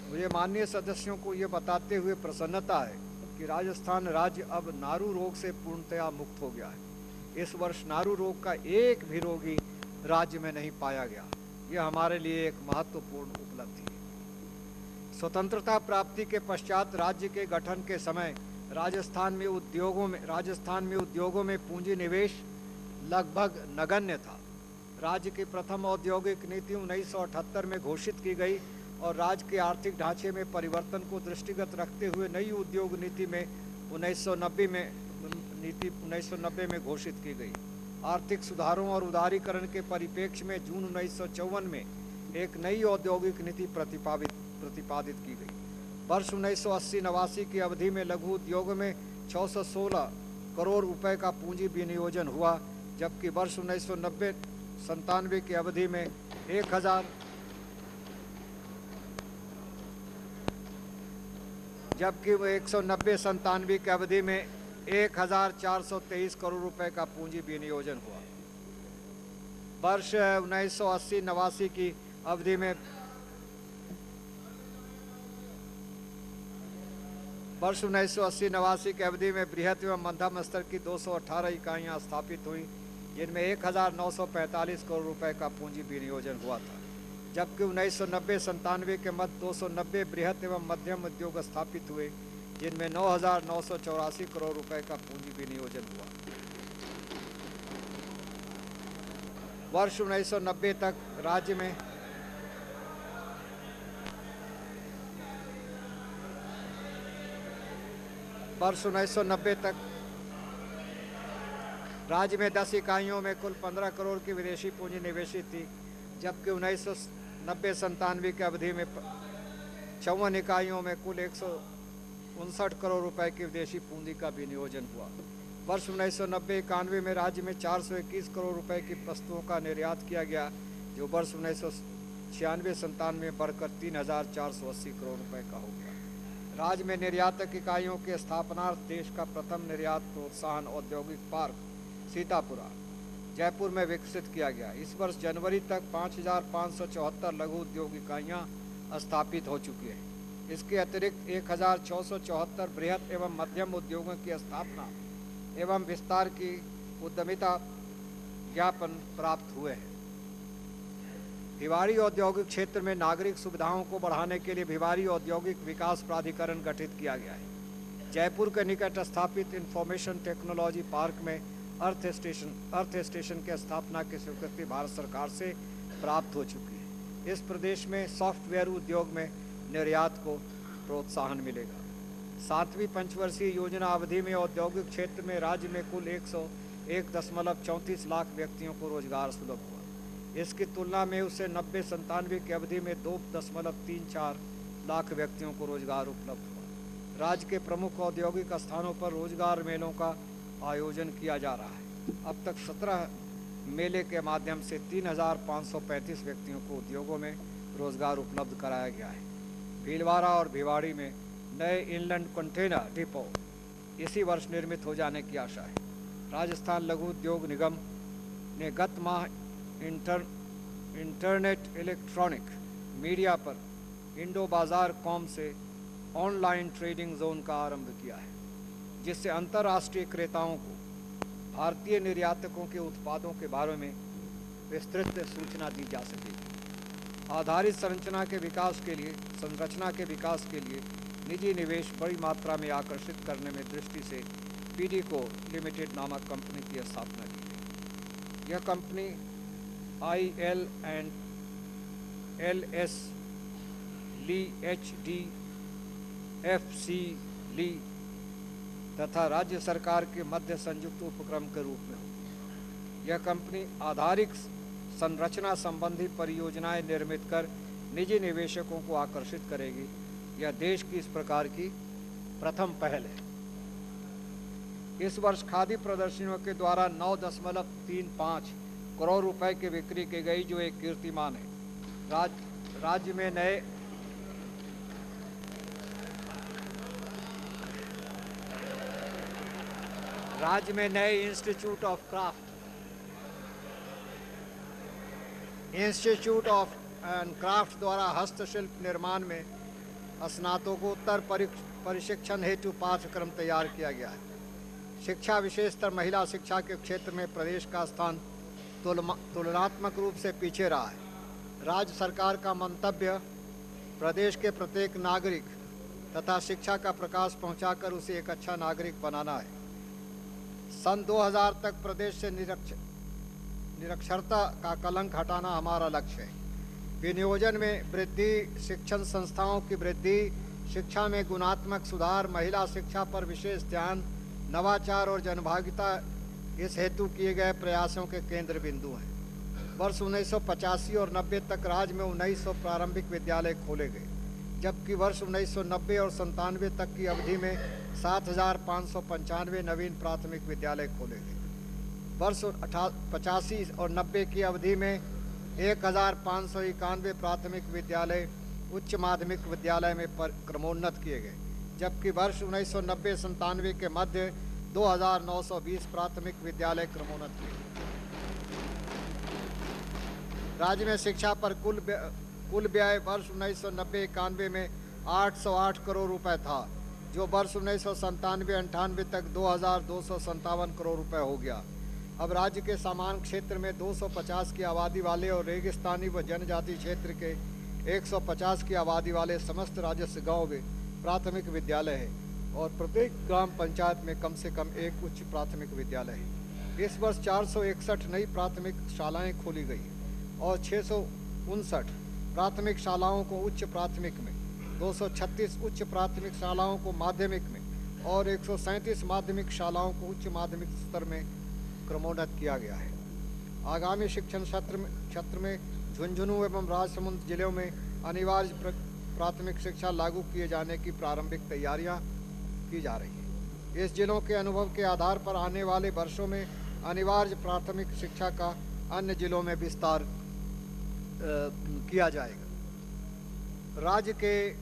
मुझे माननीय सदस्यों को ये बताते हुए प्रसन्नता है कि राजस्थान राज्य अब नारू रोग से पूर्णतया मुक्त हो गया है। इस वर्ष नारू रोग का एक भी रोगी राज्य में नहीं पाया गया। यह हमारे लिए एक महत्वपूर्ण उपलब्धि है। स्वतंत्रता प्राप्ति के पश्चात राज्य के गठन के समय राजस्थान में उद्योगों में पूंजी निवेश लगभग नगण्य था। राज्य की प्रथम औद्योगिक नीति 1978 में घोषित की गई और राज्य के आर्थिक ढांचे में परिवर्तन को दृष्टिगत रखते हुए नई उद्योग नीति में 1990 में घोषित की गई। आर्थिक सुधारों और उदारीकरण के परिप्रेक्ष्य में जून 1954 में एक नई औद्योगिक नीति प्रतिपादित की गई। वर्ष 1980-89 की अवधि में लघु उद्योग में 616 करोड़ रुपए का पूंजी विनियोजन हुआ, जबकि वर्ष 1990-97 की अवधि में 1,990-97 की अवधि में 1,423 करोड़ रुपए का पूंजी विनियोजन हुआ। वर्ष 1980-89 की अवधि में बृहत एवं मध्यम स्तर की 218 इकाइयाँ स्थापित हुई, जिनमें 1,945 करोड़ रुपए का पूंजी विनियोजन हुआ था, जबकि 1990-97 के मध्य 290 बृहत एवं मध्यम उद्योग स्थापित हुए, जिनमें 9,984 करोड़ रुपए का पूंजी विनियोजन हुआ। वर्ष 1990 तक राज्य में वर्ष 1990 तक राज्य में 10 इकाइयों में कुल 15 करोड़ की विदेशी पूंजी निवेशित थी, जबकि 1990-97 की अवधि में 54 इकाइयों में कुल 159 करोड़ रुपए की विदेशी पूंजी का विनियोजन हुआ। वर्ष 1990-91 में राज्य में 421 करोड़ रुपए की वस्तुओं का निर्यात किया गया, जो वर्ष 1996-97 में बढ़कर 3,480 करोड़ रुपए का हो गया। राज्य में निर्यातक इकाइयों के स्थापनार्थ देश का प्रथम निर्यात प्रोत्साहन औद्योगिक पार्क सीतापुरा जयपुर में विकसित किया गया। इस वर्ष जनवरी तक 5,574 लघु उद्योग इकाइयाँ स्थापित हो चुकी हैं। इसके अतिरिक्त 1,674 बृहत एवं मध्यम उद्योगों की स्थापना एवं विस्तार की उद्यमिता ज्ञापन प्राप्त हुए हैं। भिवाड़ी औद्योगिक क्षेत्र में नागरिक सुविधाओं को बढ़ाने के लिए भिवाड़ी औद्योगिक विकास प्राधिकरण गठित किया गया है। जयपुर के निकट स्थापित इंफॉर्मेशन टेक्नोलॉजी पार्क में अर्थ स्टेशन की स्थापना की स्वीकृति भारत सरकार से प्राप्त हो चुकी है। इस प्रदेश में सॉफ्टवेयर उद्योग में निर्यात को प्रोत्साहन मिलेगा। 7वीं पंचवर्षीय योजना अवधि में औद्योगिक क्षेत्र में राज्य में कुल 101.34 लाख व्यक्तियों को रोजगार सुलभ हुआ। इसकी तुलना में उसे 90-97 की अवधि में 2.34 लाख व्यक्तियों को रोजगार उपलब्ध हुआ। राज्य के प्रमुख औद्योगिक स्थानों पर रोजगार मेलों का आयोजन किया जा रहा है। अब तक 17 मेले के माध्यम से 3,535 व्यक्तियों को उद्योगों में रोजगार उपलब्ध कराया गया है। भीलवाड़ा और भिवाड़ी में नए इनलैंड कंटेनर डिपो इसी वर्ष निर्मित हो जाने की आशा है। राजस्थान लघु उद्योग निगम ने गत माह इंटरनेट इलेक्ट्रॉनिक मीडिया पर इंडो बाजार कॉम से ऑनलाइन ट्रेडिंग जोन का आरंभ किया है। जिससे अंतर्राष्ट्रीय क्रेताओं को भारतीय निर्यातकों के उत्पादों के बारे में विस्तृत सूचना दी जा सकेगी। आधारित संरचना के विकास के लिए निजी निवेश बड़ी मात्रा में आकर्षित करने में दृष्टि से पीडीको लिमिटेड नामक कंपनी की स्थापना की गई। यह कंपनी IL&LS ली HDFC ली तथा राज्य सरकार के मध्य संयुक्त उपक्रम के रूप में होगी। यह कंपनी आधारित संरचना संबंधी परियोजनाएं निर्मित कर निजी निवेशकों को आकर्षित करेगी। यह देश की इस प्रकार की प्रथम पहल है। इस वर्ष खादी प्रदर्शनियों के द्वारा 9.35 करोड़ रुपए की बिक्री की गई, जो एक कीर्तिमान है। राज्य में नए इंस्टीट्यूट ऑफ क्राफ्ट द्वारा हस्तशिल्प निर्माण में स्नातकोत्तर प्रशिक्षण हेतु पाठ्यक्रम तैयार किया गया है। शिक्षा, विशेषकर महिला शिक्षा के क्षेत्र में प्रदेश का स्थान तुलनात्मक रूप से पीछे रहा है। राज्य सरकार का मंतव्य प्रदेश के प्रत्येक नागरिक तथा शिक्षा का प्रकाश पहुंचाकर उसे एक अच्छा नागरिक बनाना है। सन 2000 तक प्रदेश से निरक्षरता का कलंक हटाना हमारा लक्ष्य है। विनियोजन में वृद्धि, शिक्षण संस्थाओं की वृद्धि, शिक्षा में गुणात्मक सुधार, महिला शिक्षा पर विशेष ध्यान, नवाचार और जनभागिता इस हेतु किए गए प्रयासों के केंद्र बिंदु हैं। वर्ष 1985 और 90 तक राज्य में 1900 प्रारंभिक विद्यालय खोले गए, जबकि वर्ष 1990 और 97 तक की अवधि में 7,595 नवीन प्राथमिक विद्यालय खोले गए। वर्ष 85 और 90 की अवधि में 1,591 प्राथमिक विद्यालय उच्च माध्यमिक विद्यालय में क्रमोन्नत किए गए, जबकि वर्ष 1990-97 के मध्य 2,920 प्राथमिक विद्यालय क्रमोन्नत किए गए। राज्य में शिक्षा पर कुल व्यय वर्ष 1990-91 में 808 करोड़ रुपए था, जो वर्ष 1997-98 तक 2,257 करोड़ रुपए हो गया। अब राज्य के सामान्य क्षेत्र में 250 की आबादी वाले और रेगिस्तानी व जनजाति क्षेत्र के 150 की आबादी वाले समस्त राजस्व गाँव में प्राथमिक विद्यालय है और प्रत्येक ग्राम पंचायत में कम से कम एक उच्च प्राथमिक विद्यालय है। इस वर्ष 461 नई प्राथमिक शालाएं खोली गई और 659 प्राथमिक शालाओं को उच्च प्राथमिक में, 236 उच्च प्राथमिक शालाओं को माध्यमिक में और 137 माध्यमिक शालाओं को उच्च माध्यमिक स्तर में क्रमोन्नत किया गया है। आगामी शिक्षण क्षेत्र में झुंझुनू एवं राजसमंद जिलों में अनिवार्य प्राथमिक शिक्षा लागू किए जाने की प्रारंभिक तैयारियां की जा रही है। इस जिलों के अनुभव के आधार पर आने वाले वर्षों में अनिवार्य प्राथमिक शिक्षा का अन्य जिलों में विस्तार किया जाएगा। राज्य के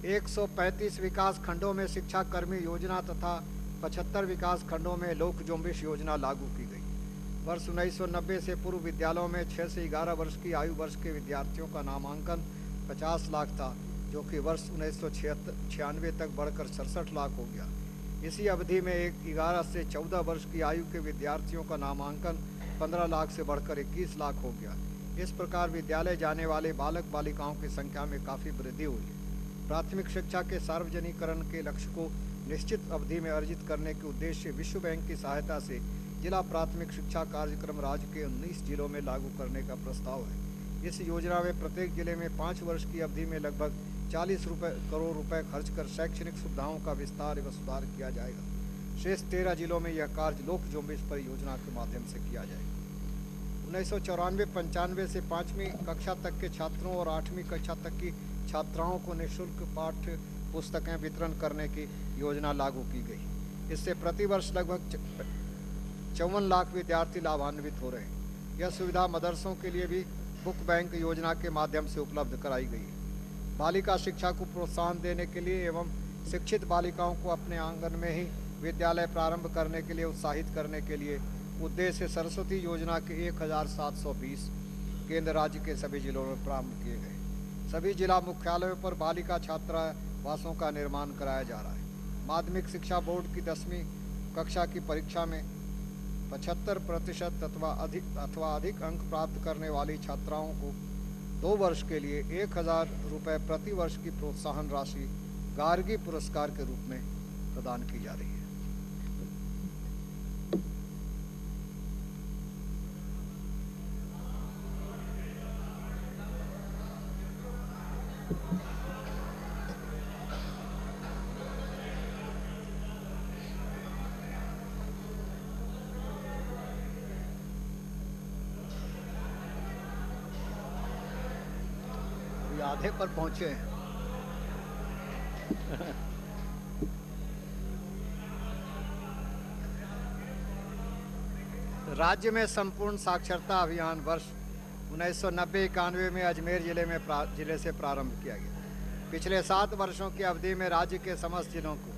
135 विकास खंडों में शिक्षा कर्मी योजना तथा 75 विकास खंडों में लोक जुम्बिश योजना लागू की गई। वर्ष 1990 से पूर्व विद्यालयों में 6 से 11 वर्ष की आयु वर्ष के विद्यार्थियों का नामांकन 50 लाख था, जो कि वर्ष 1996 तक बढ़कर 67 लाख हो गया। इसी अवधि में 11 से 14 वर्ष की आयु के विद्यार्थियों का नामांकन 15 लाख से बढ़कर 21 लाख हो गया। इस प्रकार विद्यालय जाने वाले बालक बालिकाओं की संख्या में काफ़ी वृद्धि हुई है। प्राथमिक शिक्षा के सार्वजनिकरण के लक्ष्य को निश्चित अवधि में अर्जित करने के उद्देश्य विश्व बैंक की सहायता से जिला प्राथमिक शिक्षा कार्यक्रम राज्य के 19 जिलों में लागू करने का प्रस्ताव है। इस योजना में प्रत्येक जिले में 5 वर्ष की अवधि में लगभग 40 करोड़ रुपए खर्च कर शैक्षणिक सुविधाओं का विस्तार एवं सुधार किया जाएगा। शेष 13 जिलों में यह कार्य लोक जुम्बिश परियोजना के माध्यम से किया जाएगा। 1994-95 से 5वीं कक्षा तक के छात्रों और 8वीं कक्षा तक की छात्राओं को निःशुल्क पाठ्य पुस्तकें वितरण करने की योजना लागू की गई। इससे प्रतिवर्ष लगभग 54 लाख विद्यार्थी लाभान्वित हो रहे हैं। यह सुविधा मदरसों के लिए भी बुक बैंक योजना के माध्यम से उपलब्ध कराई गई है। बालिका शिक्षा को प्रोत्साहन देने के लिए एवं शिक्षित बालिकाओं को अपने आंगन में ही विद्यालय प्रारंभ करने के लिए उत्साहित करने के लिए उद्देश्य सरस्वती योजना के 1720 केंद्र राज्य के सभी जिलों में प्रारंभ किए गए। सभी जिला मुख्यालयों पर बालिका छात्रावासों का निर्माण कराया जा रहा है। माध्यमिक शिक्षा बोर्ड की 10वीं कक्षा की परीक्षा में 75% अथवा अधिक अंक प्राप्त करने वाली छात्राओं को 2 वर्ष के लिए 1000 रुपये प्रति वर्ष की प्रोत्साहन राशि गार्गी पुरस्कार के रूप में प्रदान की जा रही है। आधे पर पहुंचे हैं। राज्य में संपूर्ण साक्षरता अभियान वर्ष 1990-91 में अजमेर जिले से प्रारंभ किया गया। पिछले 7 वर्षों की अवधि में राज्य के समस्त जिलों को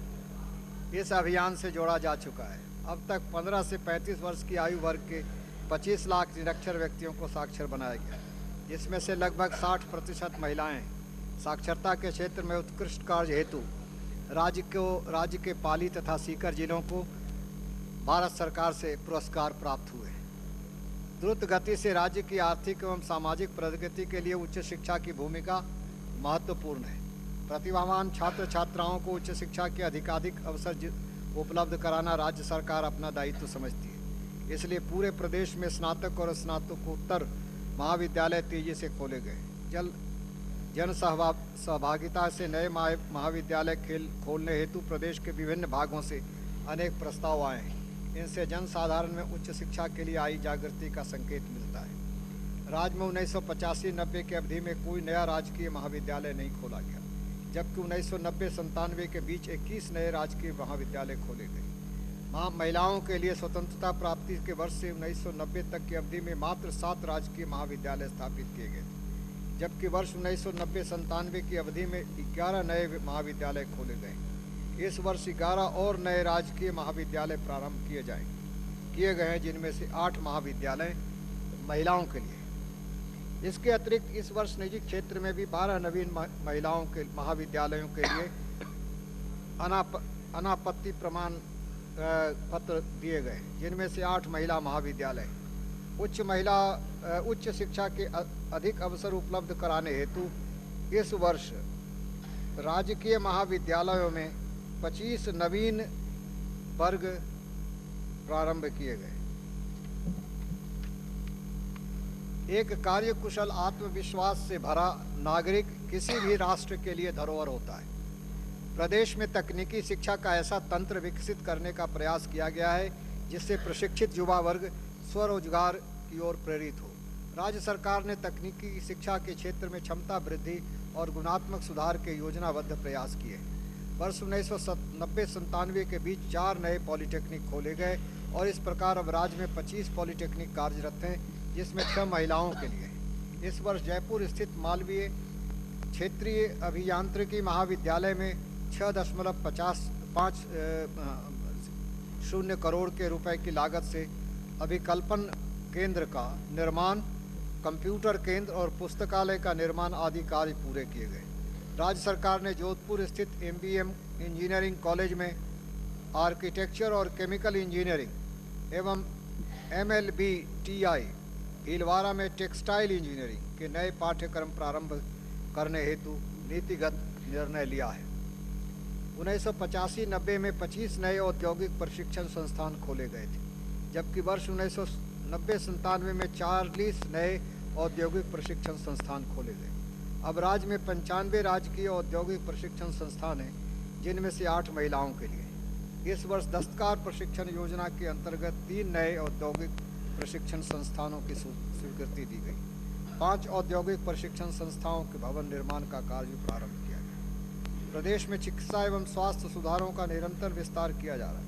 इस अभियान से जोड़ा जा चुका है। अब तक 15 से 35 वर्ष की आयु वर्ग के 25 लाख निरक्षर व्यक्तियों को साक्षर बनाया गया, जिसमें से लगभग 60% महिलाएं। साक्षरता के क्षेत्र में उत्कृष्ट कार्य हेतु राज्य के पाली तथा सीकर जिलों को भारत सरकार से पुरस्कार प्राप्त हुए। द्रुत गति से राज्य की आर्थिक एवं सामाजिक प्रगति के लिए उच्च शिक्षा की भूमिका महत्वपूर्ण है। प्रतिभावान छात्र छात्राओं को उच्च शिक्षा के अधिकाधिक अवसर उपलब्ध कराना राज्य सरकार अपना दायित्व समझती है। इसलिए पूरे प्रदेश में स्नातक और स्नातकोत्तर महाविद्यालय तेजी से खोले गए। जन सहभागिता से नए महाविद्यालय खोलने हेतु प्रदेश के विभिन्न भागों से अनेक प्रस्ताव आए हैं। इनसे जन साधारण में उच्च शिक्षा के लिए आई जागृति का संकेत मिलता है। राज्य में 1985-90 की अवधि में कोई नया राजकीय महाविद्यालय नहीं खोला गया, जबकि 1990-97 के बीच 21 नए राजकीय महाविद्यालय खोले गए। महिलाओं के लिए स्वतंत्रता प्राप्ति के वर्ष से 1990 तक की अवधि में मात्र 7 राजकीय महाविद्यालय स्थापित किए गए थे, जबकि वर्ष 1990-97 की अवधि में 11 नए महाविद्यालय खोले गए। इस वर्ष 11 और नए राजकीय महाविद्यालय प्रारंभ किए गए हैं, जिनमें से 8 महाविद्यालय महिलाओं के लिए। इसके अतिरिक्त इस वर्ष निजी क्षेत्र में भी 12 नवीन महिलाओं के महाविद्यालयों के लिए अनापत्ति प्रमाण पत्र दिए गए, जिनमें से 8 महिला महाविद्यालय। उच्च शिक्षा के अधिक अवसर उपलब्ध कराने हेतु इस वर्ष राजकीय महाविद्यालयों में 25 नवीन वर्ग प्रारंभ किए गए। एक कार्यकुशल आत्मविश्वास से भरा नागरिक किसी भी राष्ट्र के लिए धरोहर होता है। प्रदेश में तकनीकी शिक्षा का ऐसा तंत्र विकसित करने का प्रयास किया गया है जिससे प्रशिक्षित युवा वर्ग स्वरोजगार की ओर प्रेरित हो। राज्य सरकार ने तकनीकी शिक्षा के क्षेत्र में क्षमता वृद्धि और गुणात्मक सुधार के योजनाबद्ध प्रयास किए। वर्ष 1990-97 के बीच 4 नए पॉलिटेक्निक खोले गए और इस प्रकार अब राज्य में 25 पॉलिटेक्निक कार्यरत हैं, जिसमें 6 महिलाओं के लिए। इस वर्ष जयपुर स्थित मालवीय क्षेत्रीय अभियांत्रिकी महाविद्यालय में 6.50 करोड़ के रुपए की लागत से अभिकल्पन केंद्र का निर्माण, कंप्यूटर केंद्र और पुस्तकालय का निर्माण आदि कार्य पूरे किए गए। राज्य सरकार ने जोधपुर स्थित MBM इंजीनियरिंग कॉलेज में आर्किटेक्चर और केमिकल इंजीनियरिंग एवं MLBTI भीलवाड़ा में टेक्सटाइल इंजीनियरिंग के नए पाठ्यक्रम प्रारंभ करने हेतु नीतिगत निर्णय लिया है। 1985-90 में 25 नए औद्योगिक प्रशिक्षण संस्थान खोले गए थे, जबकि वर्ष 1990-97 में 40 नए औद्योगिक प्रशिक्षण संस्थान खोले गए। अब राज्य में 95 राजकीय औद्योगिक प्रशिक्षण संस्थान हैं, जिनमें से 8 महिलाओं के लिए। इस वर्ष दस्तकार प्रशिक्षण योजना के अंतर्गत 3 नए औद्योगिक प्रशिक्षण संस्थानों की स्वीकृति दी गई। 5 औद्योगिक प्रशिक्षण संस्थाओं के भवन निर्माण का कार्य प्रारंभ किया गया। प्रदेश में चिकित्सा एवं स्वास्थ्य सुधारों का निरंतर विस्तार किया जा रहा है।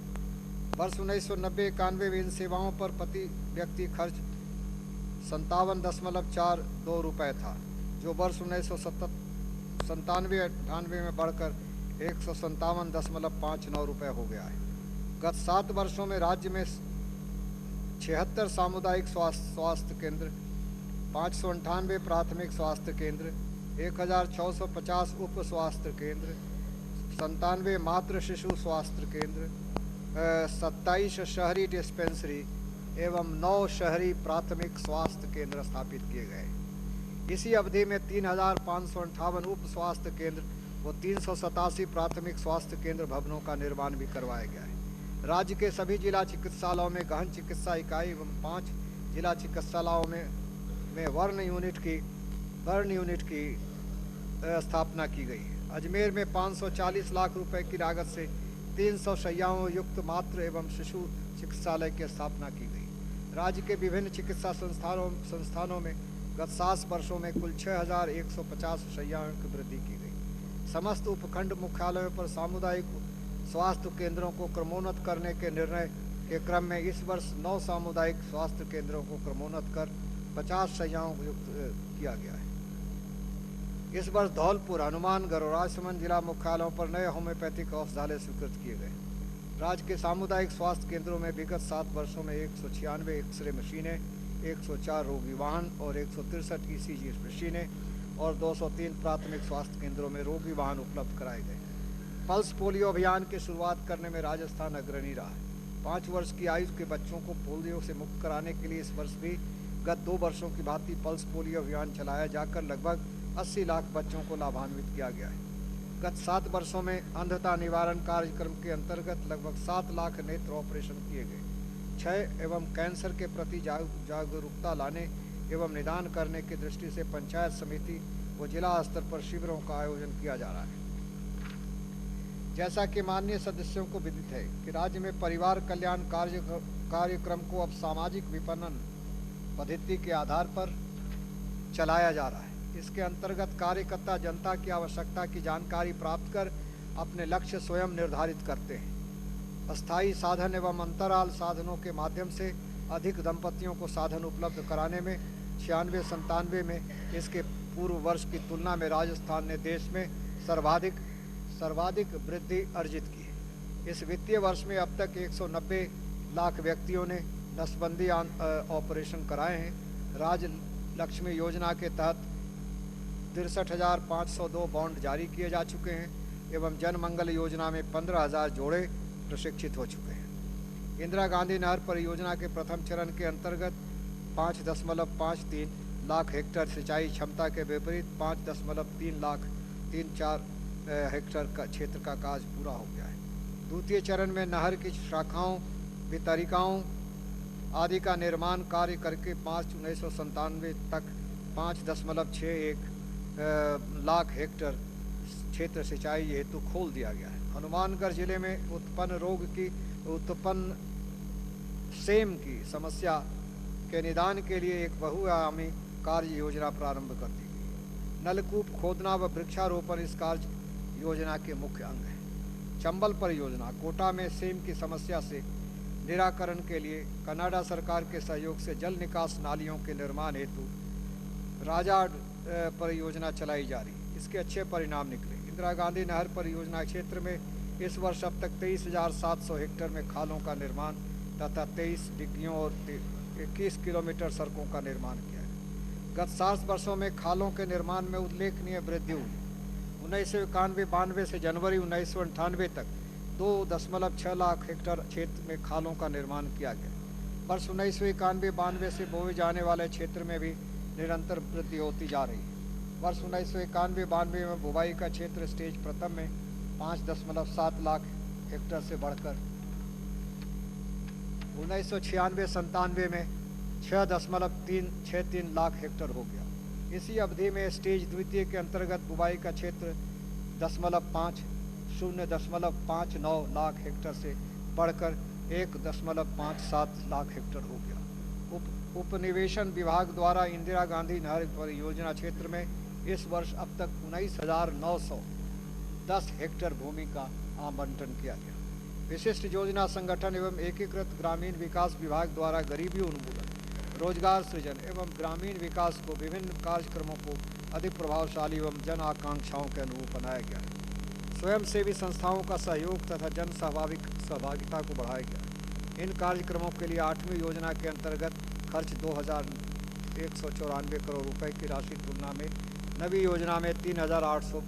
वर्ष 1990-91 में इन सेवाओं पर प्रति व्यक्ति खर्च 57.42 रुपये था, जो वर्ष 1997-98 में बढ़कर 157.59 रुपये हो गया है। गत 7 वर्षों में राज्य में 76 सामुदायिक स्वास्थ्य केंद्र, 598 प्राथमिक स्वास्थ्य केंद्र, 1650 उप स्वास्थ्य केंद्र, 97 मातृ शिशु स्वास्थ्य केंद्र, 27 शहरी डिस्पेंसरी एवं 9 शहरी प्राथमिक स्वास्थ्य केंद्र स्थापित किए गए। इसी अवधि में 3558 उप स्वास्थ्य केंद्र व 387 प्राथमिक स्वास्थ्य केंद्र भवनों का निर्माण भी करवाया गया है। राज्य के सभी जिला चिकित्सालयों में गहन चिकित्सा इकाई एवं 5 जिला चिकित्सालयों में वर्ण यूनिट की स्थापना की गई है। अजमेर में 540 लाख रुपए की लागत से 300 शैय्याओं युक्त मातृ एवं शिशु चिकित्सालय की स्थापना की गई। राज्य के विभिन्न चिकित्सा संस्थानों में गत 7 वर्षों में कुल 6150 शैय्याओं की वृद्धि की गई। समस्त उपखंड मुख्यालयों पर सामुदायिक स्वास्थ्य केंद्रों को क्रमोन्नत करने के निर्णय के क्रम में इस वर्ष 9 सामुदायिक स्वास्थ्य केंद्रों को क्रमोन्नत कर 50 शैय्याओं युक्त किया गया है। इस वर्ष धौलपुर, हनुमानगढ़ और राजसमंद जिला मुख्यालयों पर नए होम्योपैथिक औषधालय स्वीकृत किए गए। राज्य के सामुदायिक स्वास्थ्य केंद्रों में विगत 7 वर्षों में 196 एक्सरे मशीनें, 104 रोगी वाहन और 163 ECG मशीनें और 203 प्राथमिक स्वास्थ्य केंद्रों में रोगी वाहन उपलब्ध कराए गए। पल्स पोलियो अभियान की शुरुआत करने में राजस्थान अग्रणी रहा है। 5 वर्ष की आयु के बच्चों को पोलियो से मुक्त कराने के लिए इस वर्ष भी गत 2 वर्षों की भांति पल्स पोलियो अभियान चलाया जाकर लगभग 80 लाख बच्चों को लाभान्वित किया गया है। गत 7 वर्षों में अंधता निवारण कार्यक्रम के अंतर्गत लगभग 7 लाख नेत्र ऑपरेशन किए गए। क्षय एवं कैंसर के प्रति जागरूकता लाने एवं निदान करने की दृष्टि से पंचायत समिति व जिला स्तर पर शिविरों का आयोजन किया जा रहा है। जैसा कि माननीय सदस्यों को विदित है कि राज्य में परिवार कल्याण कार्यक्रम को अब सामाजिक विपणन पद्धति के आधार पर चलाया जा रहा है। इसके अंतर्गत कार्यकर्ता जनता की आवश्यकता की जानकारी प्राप्त कर अपने लक्ष्य स्वयं निर्धारित करते हैं। अस्थायी साधन एवं अंतराल साधनों के माध्यम से अधिक दंपतियों को साधन उपलब्ध कराने में 96-97 में इसके पूर्व वर्ष की तुलना में राजस्थान ने देश में सर्वाधिक वृद्धि अर्जित की है। इस वित्तीय वर्ष में अब तक 190 लाख व्यक्तियों ने नसबंदी ऑपरेशन कराए हैं। राज्य लक्ष्मी योजना के तहत 63,502 बॉन्ड जारी किए जा चुके हैं एवं जन मंगल योजना में 15,000 जोड़े प्रशिक्षित हो चुके हैं। इंदिरा गांधी नहर परियोजना के प्रथम चरण के अंतर्गत 5.53 लाख हेक्टेयर सिंचाई क्षमता के विपरीत 5.3 लाख 34 हेक्टेयर का क्षेत्र का कार्य पूरा हो गया है। द्वितीय चरण में नहर की शाखाओं, वितरिकाओं आदि का निर्माण कार्य करके 5/1997 तक 5.61 लाख हेक्टेयर क्षेत्र सिंचाई हेतु खोल दिया गया है। हनुमानगढ़ जिले में उत्पन्न सेम की समस्या के निदान के लिए एक बहुआयामी कार्य योजना प्रारंभ कर दी गई। नलकूप खोदना व वृक्षारोपण इस कार्य योजना के मुख्य अंग है। चंबल परियोजना कोटा में सेम की समस्या से निराकरण के लिए कनाडा सरकार के सहयोग से जल निकास नालियों के निर्माण हेतु राजा परियोजना चलाई जा रही। इसके अच्छे परिणाम निकले। इंदिरा गांधी नहर परियोजना क्षेत्र में इस वर्ष अब तक 23,700 हेक्टेयर में खालों का निर्माण तथा 23 डिग्गियों और 21 किलोमीटर सड़कों का निर्माण किया है। गत 7 वर्षों में खालों के निर्माण में उल्लेखनीय वृद्धि हुई। 1991-92 से जनवरी 1998 तक 2.6 लाख हेक्टेयर क्षेत्र में खालों का निर्माण किया गया। वर्ष 1991-92 से बोए जाने वाले क्षेत्र में भी निरंतर वृद्धि होती जा रही है। वर्ष 1991-92 में बुवाई का क्षेत्र स्टेज प्रथम में 5.7 लाख हेक्टेयर से बढ़कर 1996-97 में 6.363 लाख हेक्टेयर हो गया। इसी अवधि में स्टेज द्वितीय के अंतर्गत बुवाई का क्षेत्र 0.59 लाख हेक्टेयर से बढ़कर 1.57 लाख हेक्टेयर हो गया। उपनिवेशन विभाग द्वारा इंदिरा गांधी नहर परियोजना क्षेत्र में इस वर्ष अब तक 19,910 हेक्टेयर भूमि का आवंटन किया गया। विशिष्ट योजना संगठन एवं एकीकृत ग्रामीण विकास विभाग द्वारा गरीबी उन्मूलन, रोजगार सृजन एवं ग्रामीण विकास को विभिन्न कार्यक्रमों को अधिक प्रभावशाली एवं जन आकांक्षाओं के अनुरूप बनाया गया है। स्वयंसेवी संस्थाओं का सहयोग तथा जन सहभागिता को बढ़ाया गया। इन कार्यक्रमों के लिए 8वीं योजना के अंतर्गत खर्च 2,194 करोड़ रुपए की राशि तुलना में नवी योजना में 3,800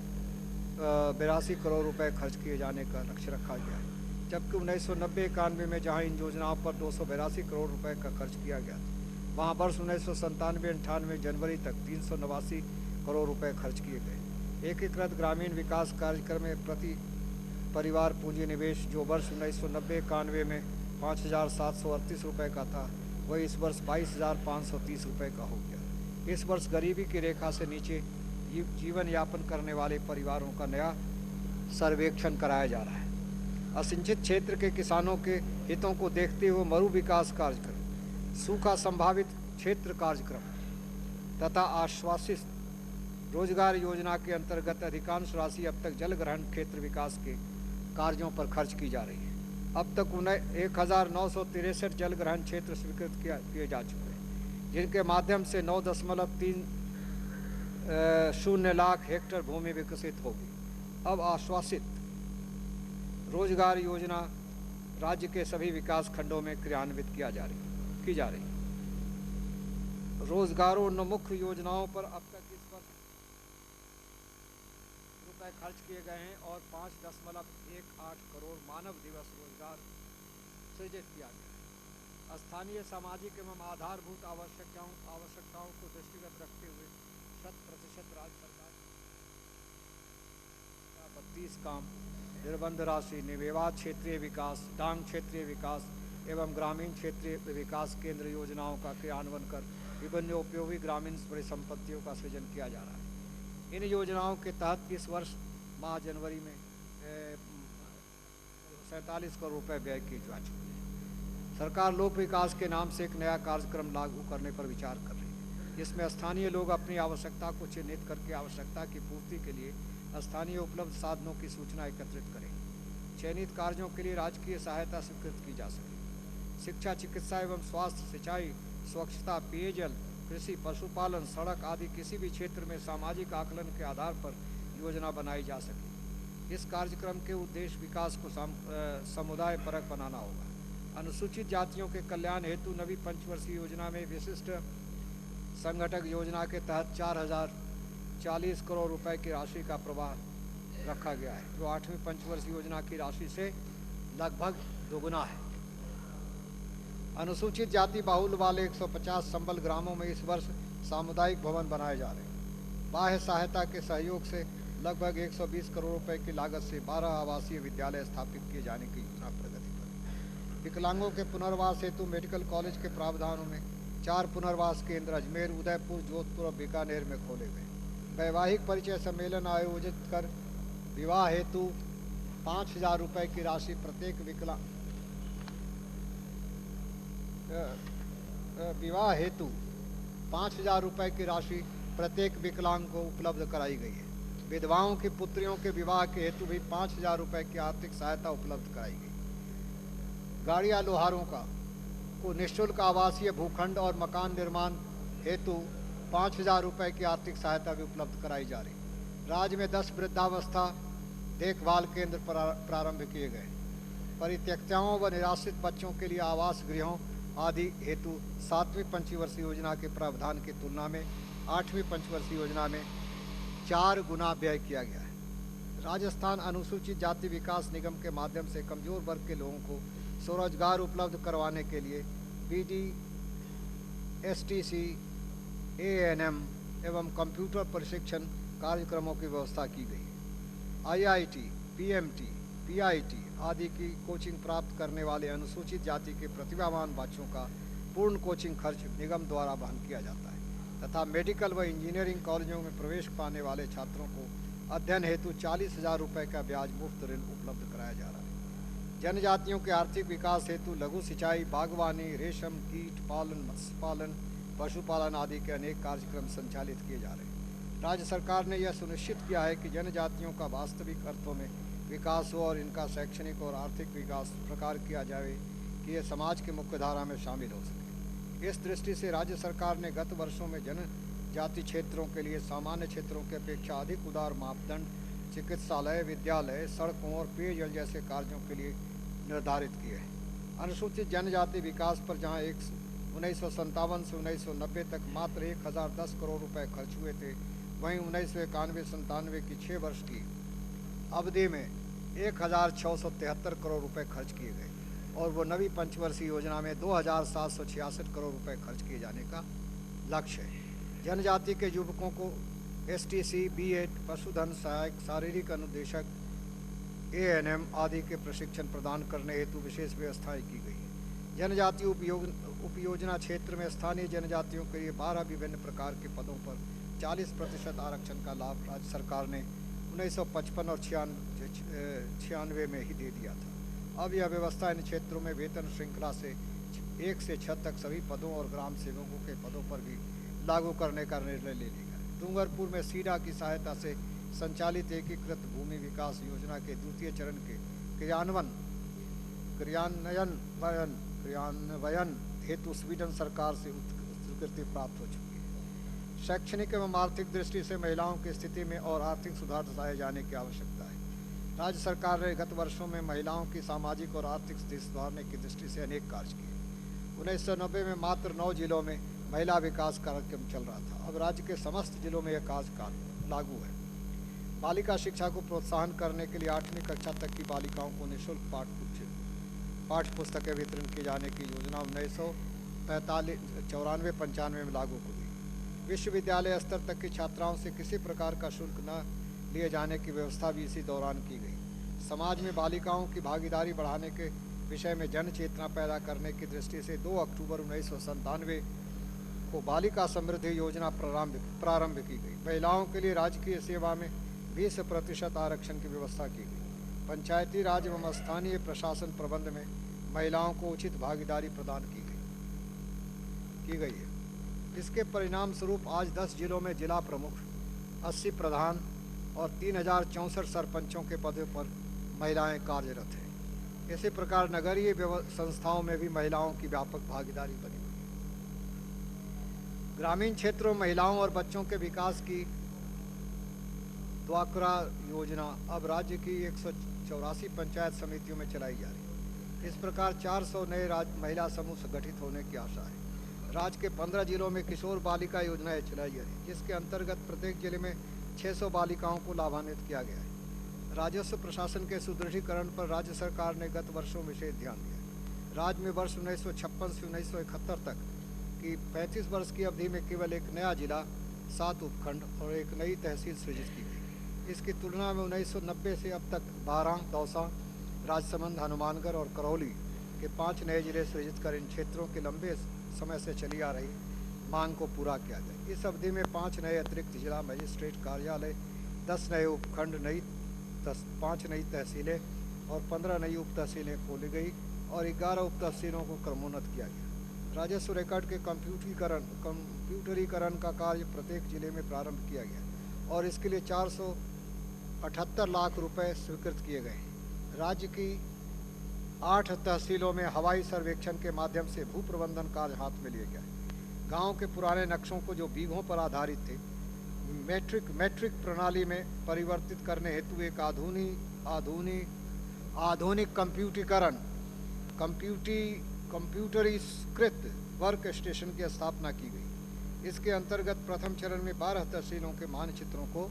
82 करोड़ रुपए खर्च किए जाने का लक्ष्य रखा गया है, जबकि 1990-91 में जहां इन योजनाओं पर 282 करोड़ रुपए का खर्च किया गया था, वहां वर्ष 1997-98 जनवरी तक 389 करोड़ रुपए खर्च किए गए। एकीकृत ग्रामीण विकास कार्यक्रम में प्रति परिवार पूंजी निवेश जो वर्ष 1990-91 में 5,738 रुपये का था, वह इस वर्ष 22,530 रुपये का हो गया। इस वर्ष गरीबी की रेखा से नीचे जीवन यापन करने वाले परिवारों का नया सर्वेक्षण कराया जा रहा है। असिंचित क्षेत्र के किसानों के हितों को देखते हुए मरु विकास कार्यक्रम, सूखा संभावित क्षेत्र कार्यक्रम तथा आश्वासित रोजगार योजना के अंतर्गत अधिकांश राशि अब तक जल ग्रहण क्षेत्र विकास के कार्यों पर खर्च की जा रही है। अब तक 1963 जल ग्रहण क्षेत्र स्वीकृत किए जा चुके हैं, जिनके माध्यम से 9.30 लाख हेक्टेयर भूमि विकसित होगी। अब आश्वासित रोजगार योजना राज्य के सभी विकास खंडों में क्रियान्वित की जा रही है। रोजगारोन्मुख योजनाओं पर अब तक इस वर्ष रुपए खर्च किए गए हैं और 5.18 करोड़ मानव दिवस रोजगार सृजित किया गया है। स्थानीय सामाजिक एवं आधारभूत आवश्यकताओं को दृष्टिगत रखते हुए 100% राज्य सरकार 32 काम, निर्बंध राशि, निर्विवाद क्षेत्रीय विकास, डांग क्षेत्रीय विकास एवं ग्रामीण क्षेत्रीय विकास केंद्र योजनाओं का क्रियान्वयन कर विभिन्न उपयोगी ग्रामीण परिसंपत्तियों का सृजन किया जा रहा है। इन योजनाओं के तहत इस वर्ष माह जनवरी में 47 करोड़ रुपए व्यय किए जा चुके हैं। सरकार लोक विकास के नाम से एक नया कार्यक्रम लागू करने पर विचार कर रही है, जिसमें स्थानीय लोग अपनी आवश्यकता को चिन्हित करके आवश्यकता की पूर्ति के लिए स्थानीय उपलब्ध साधनों की सूचना एकत्रित करें। चयनित कार्यों के लिए राजकीय सहायता स्वीकृत की जा सके। शिक्षा, चिकित्सा एवं स्वास्थ्य, सिंचाई, स्वच्छता, पेयजल, कृषि, पशुपालन, सड़क आदि किसी भी क्षेत्र में सामाजिक आकलन के आधार पर योजना बनाई जा सके। इस कार्यक्रम के उद्देश्य विकास को समुदाय परक बनाना होगा। अनुसूचित जातियों के कल्याण हेतु नवी पंचवर्षीय योजना में विशिष्ट संगठक योजना के तहत 4,040 करोड़ रुपए की राशि का प्रवाह रखा गया है, जो 8वीं पंचवर्षीय योजना की राशि से लगभग दोगुना है। अनुसूचित जाति बाहुल्य वाले 150 संबल ग्रामों में इस वर्ष सामुदायिक भवन बनाए जा रहे हैं। बाह्य सहायता के सहयोग से लगभग 120 करोड़ रुपए की लागत से 12 आवासीय विद्यालय स्थापित किए जाने की योजना प्रगति पर। विकलांगों के पुनर्वास हेतु मेडिकल कॉलेज के प्रावधानों में 4 पुनर्वास केंद्र अजमेर, उदयपुर, जोधपुर और बीकानेर में खोले गए। वैवाहिक परिचय सम्मेलन आयोजित कर विवाह हेतु 5,000 रुपये की राशि प्रत्येक विवाह हेतु 5,000 रुपये की राशि प्रत्येक विकलांग को उपलब्ध कराई गई है। विधवाओं की पुत्रियों के विवाह के हेतु भी 5,000 रुपये की आर्थिक सहायता उपलब्ध कराई गई। गाड़िया लोहारों को निःशुल्क आवासीय भूखंड और मकान निर्माण हेतु 5,000 रुपये की आर्थिक सहायता भी उपलब्ध कराई जा रही। राज्य में 10 वृद्धावस्था देखभाल केंद्र प्रारंभ किए गए। परित्यक्ताओं व निराश्रित बच्चों के लिए आवास गृहों आदि हेतु 7वीं पंचवर्षीय योजना के प्रावधान की तुलना में 8वीं पंचवर्षीय योजना में 4 गुना व्यय किया गया है। राजस्थान अनुसूचित जाति विकास निगम के माध्यम से कमजोर वर्ग के लोगों को स्वरोजगार उपलब्ध करवाने के लिए BD, STC, ANM एवं कंप्यूटर प्रशिक्षण कार्यक्रमों की व्यवस्था की गई है। IIT, PMT, PIT आदि की कोचिंग प्राप्त करने वाले अनुसूचित जाति के प्रतिभावान बच्चों का पूर्ण कोचिंग खर्च निगम द्वारा वहन किया जाता है तथा मेडिकल व इंजीनियरिंग कॉलेजों में प्रवेश पाने वाले छात्रों को अध्ययन हेतु 40,000 रुपये का ब्याज मुफ्त ऋण उपलब्ध कराया जा रहा है। जनजातियों के आर्थिक विकास हेतु लघु सिंचाई, बागवानी, रेशम, कीट पालन, मत्स्य पालन, पशुपालन आदि के अनेक कार्यक्रम संचालित किए जा रहे हैं। राज्य सरकार ने यह सुनिश्चित किया है कि जनजातियों का वास्तविक अर्थों में विकास हो और इनका शैक्षणिक और आर्थिक विकास प्रकार किया जाए कि ये समाज की मुख्यधारा में शामिल हो सके। इस दृष्टि से राज्य सरकार ने गत वर्षों में जनजाति क्षेत्रों के लिए सामान्य क्षेत्रों की अपेक्षा अधिक उदार मापदंड चिकित्सालय, विद्यालय, सड़कों और पेयजल जैसे कार्यों के लिए निर्धारित किए हैं। अनुसूचित जनजाति विकास पर जहाँ 1957 से 1990 तक मात्र 1,010 करोड़ रुपए खर्च हुए थे, वहीं 1991-97 की 6 वर्ष की अवधि में 1,673 करोड़ रुपए खर्च किए गए और वो नवी पंचवर्षीय योजना में 2,766 करोड़ रुपए खर्च किए जाने का लक्ष्य है। जनजाति के युवकों को एसटीसी, बीएड, पशुधन सहायक, शारीरिक अनुदेशक, एएनएम आदि के प्रशिक्षण प्रदान करने हेतु विशेष व्यवस्थाएं की गई है। जनजातीय उपयोजना क्षेत्र में स्थानीय जनजातियों के लिए 12 विभिन्न प्रकार के पदों पर 40% आरक्षण का लाभ राज्य सरकार ने 1955 और 96 में ही दे दिया था। अब यह व्यवस्था इन क्षेत्रों में वेतन श्रृंखला से 1 से 6 तक सभी पदों और ग्राम सेवकों के पदों पर भी लागू करने का निर्णय ले लिया गया। डूंगरपुर में सीडा की सहायता से संचालित एकीकृत भूमि विकास योजना के द्वितीय चरण के क्रियान्वयन हेतु स्वीडन सरकार से स्वीकृति प्राप्त हो चुकी है। शैक्षणिक एवं आर्थिक दृष्टि से महिलाओं की स्थिति में और आर्थिक सुधार दर्शाए जाने की आवश्यकता है। राज्य सरकार ने गत वर्षों में महिलाओं की सामाजिक और आर्थिक स्थिति सुधारने की दृष्टि से अनेक कार्य किए। 1990 में मात्र 9 जिलों में महिला विकास कार्यक्रम चल रहा था। अब राज्य के समस्त जिलों में यह कार्य लागू है। बालिका शिक्षा को प्रोत्साहन करने के लिए 8वीं कक्षा तक की बालिकाओं को निःशुल्क पाठ्य पुस्तकें वितरण किए जाने की योजना 1994-95 में लागू हो गई। विश्वविद्यालय स्तर तक की छात्राओं से किसी प्रकार का शुल्क न लिए जाने की व्यवस्था भी इसी दौरान की गई। समाज में बालिकाओं की भागीदारी बढ़ाने के विषय में जन चेतना पैदा करने की दृष्टि से 2 अक्टूबर 1997 को बालिका समृद्धि योजना प्रारंभ की गई। महिलाओं के लिए राजकीय सेवा में 20% आरक्षण की व्यवस्था की गई। पंचायती राज एवं स्थानीय प्रशासन प्रबंध में महिलाओं को उचित भागीदारी प्रदान की गई है। इसके परिणाम स्वरूप आज 10 जिलों में जिला प्रमुख, 80 प्रधान और 3064 सरपंचों के पदों पर महिलाएं कार्यरत हैं। इसी प्रकार नगरीय संस्थाओं में भी महिलाओं की व्यापक भागीदारी बनी हुई है। ग्रामीण क्षेत्रों में महिलाओं और बच्चों के विकास की द्वाकरा योजना अब राज्य की 184 पंचायत समितियों में चलाई जा रही है। इस प्रकार 400 नए महिला समूह गठित होने की आशा है। राज्य के 15 जिलों में किशोर बालिका योजनाएं चलाई जा रही है, जिसके अंतर्गत प्रत्येक जिले में 600 बालिकाओं को लाभान्वित किया गया है। राजस्व प्रशासन के सुदृढ़ीकरण पर राज्य सरकार ने गत वर्षों में विशेष ध्यान दिया। राज्य में वर्ष 1956 से 1971 तक की 35 वर्ष की अवधि में केवल एक नया जिला, 7 उपखंड और एक नई तहसील सृजित की गई। इसकी तुलना में 1990 से अब तक बारां, दौसा, राजसमंद, हनुमानगढ़ और करौली के 5 नए जिले सृजित कर इन क्षेत्रों के लंबे समय से चली आ रही मांग को पूरा किया गया। इस अवधि में 5 नए अतिरिक्त जिला मजिस्ट्रेट कार्यालय, 10 नए उपखंड, 5 नई तहसीलें और 15 नई उप तहसीलें खोली गई और 11 उप तहसीलों को क्रमोन्नत किया गया। राजस्व रिकॉर्ड के कंप्यूटरीकरण का कार्य प्रत्येक जिले में प्रारंभ किया गया और इसके लिए 478 लाख रुपए स्वीकृत किए गए। राज्य की 8 तहसीलों में हवाई सर्वेक्षण के माध्यम से भू प्रबंधन कार्य हाथ में लिया गया है। गाँव के पुराने नक्शों को जो बीघों पर आधारित थे मैट्रिक प्रणाली में परिवर्तित करने हेतु एक आधुनिक कंप्यूटरीकृत वर्क स्टेशन की स्थापना की गई। इसके अंतर्गत प्रथम चरण में 12 तहसीलों के मानचित्रों को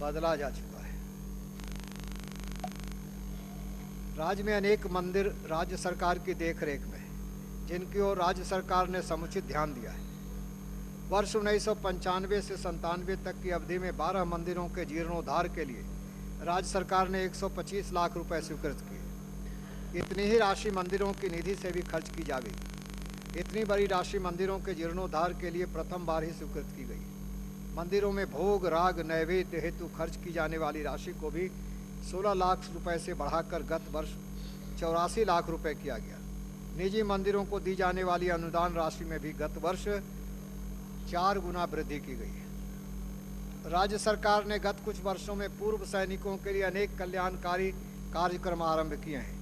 बदला जा चुका है। राज्य में अनेक मंदिर राज्य सरकार की देखरेख में हैं, जिनकी ओर राज्य सरकार ने समुचित ध्यान दिया है। वर्ष 1995 से 97 तक की अवधि में 12 मंदिरों के जीर्णोद्धार के लिए राज्य सरकार ने 125 लाख रुपए स्वीकृत किए। इतनी ही राशि मंदिरों की निधि से भी खर्च की जाएगी। इतनी बड़ी राशि मंदिरों के जीर्णोद्धार के लिए प्रथम बार ही स्वीकृत की गई। मंदिरों में भोग, राग, नैवेद्य हेतु खर्च की जाने वाली राशि को भी 16 लाख रुपए से बढ़ाकर गत वर्ष 84 लाख रुपए किया गया। निजी मंदिरों को दी जाने वाली अनुदान राशि में भी गत वर्ष 4 गुना वृद्धि की गई है। राज्य सरकार ने गत कुछ वर्षों में पूर्व सैनिकों के लिए अनेक कल्याणकारी कार्यक्रम आरंभ किए हैं।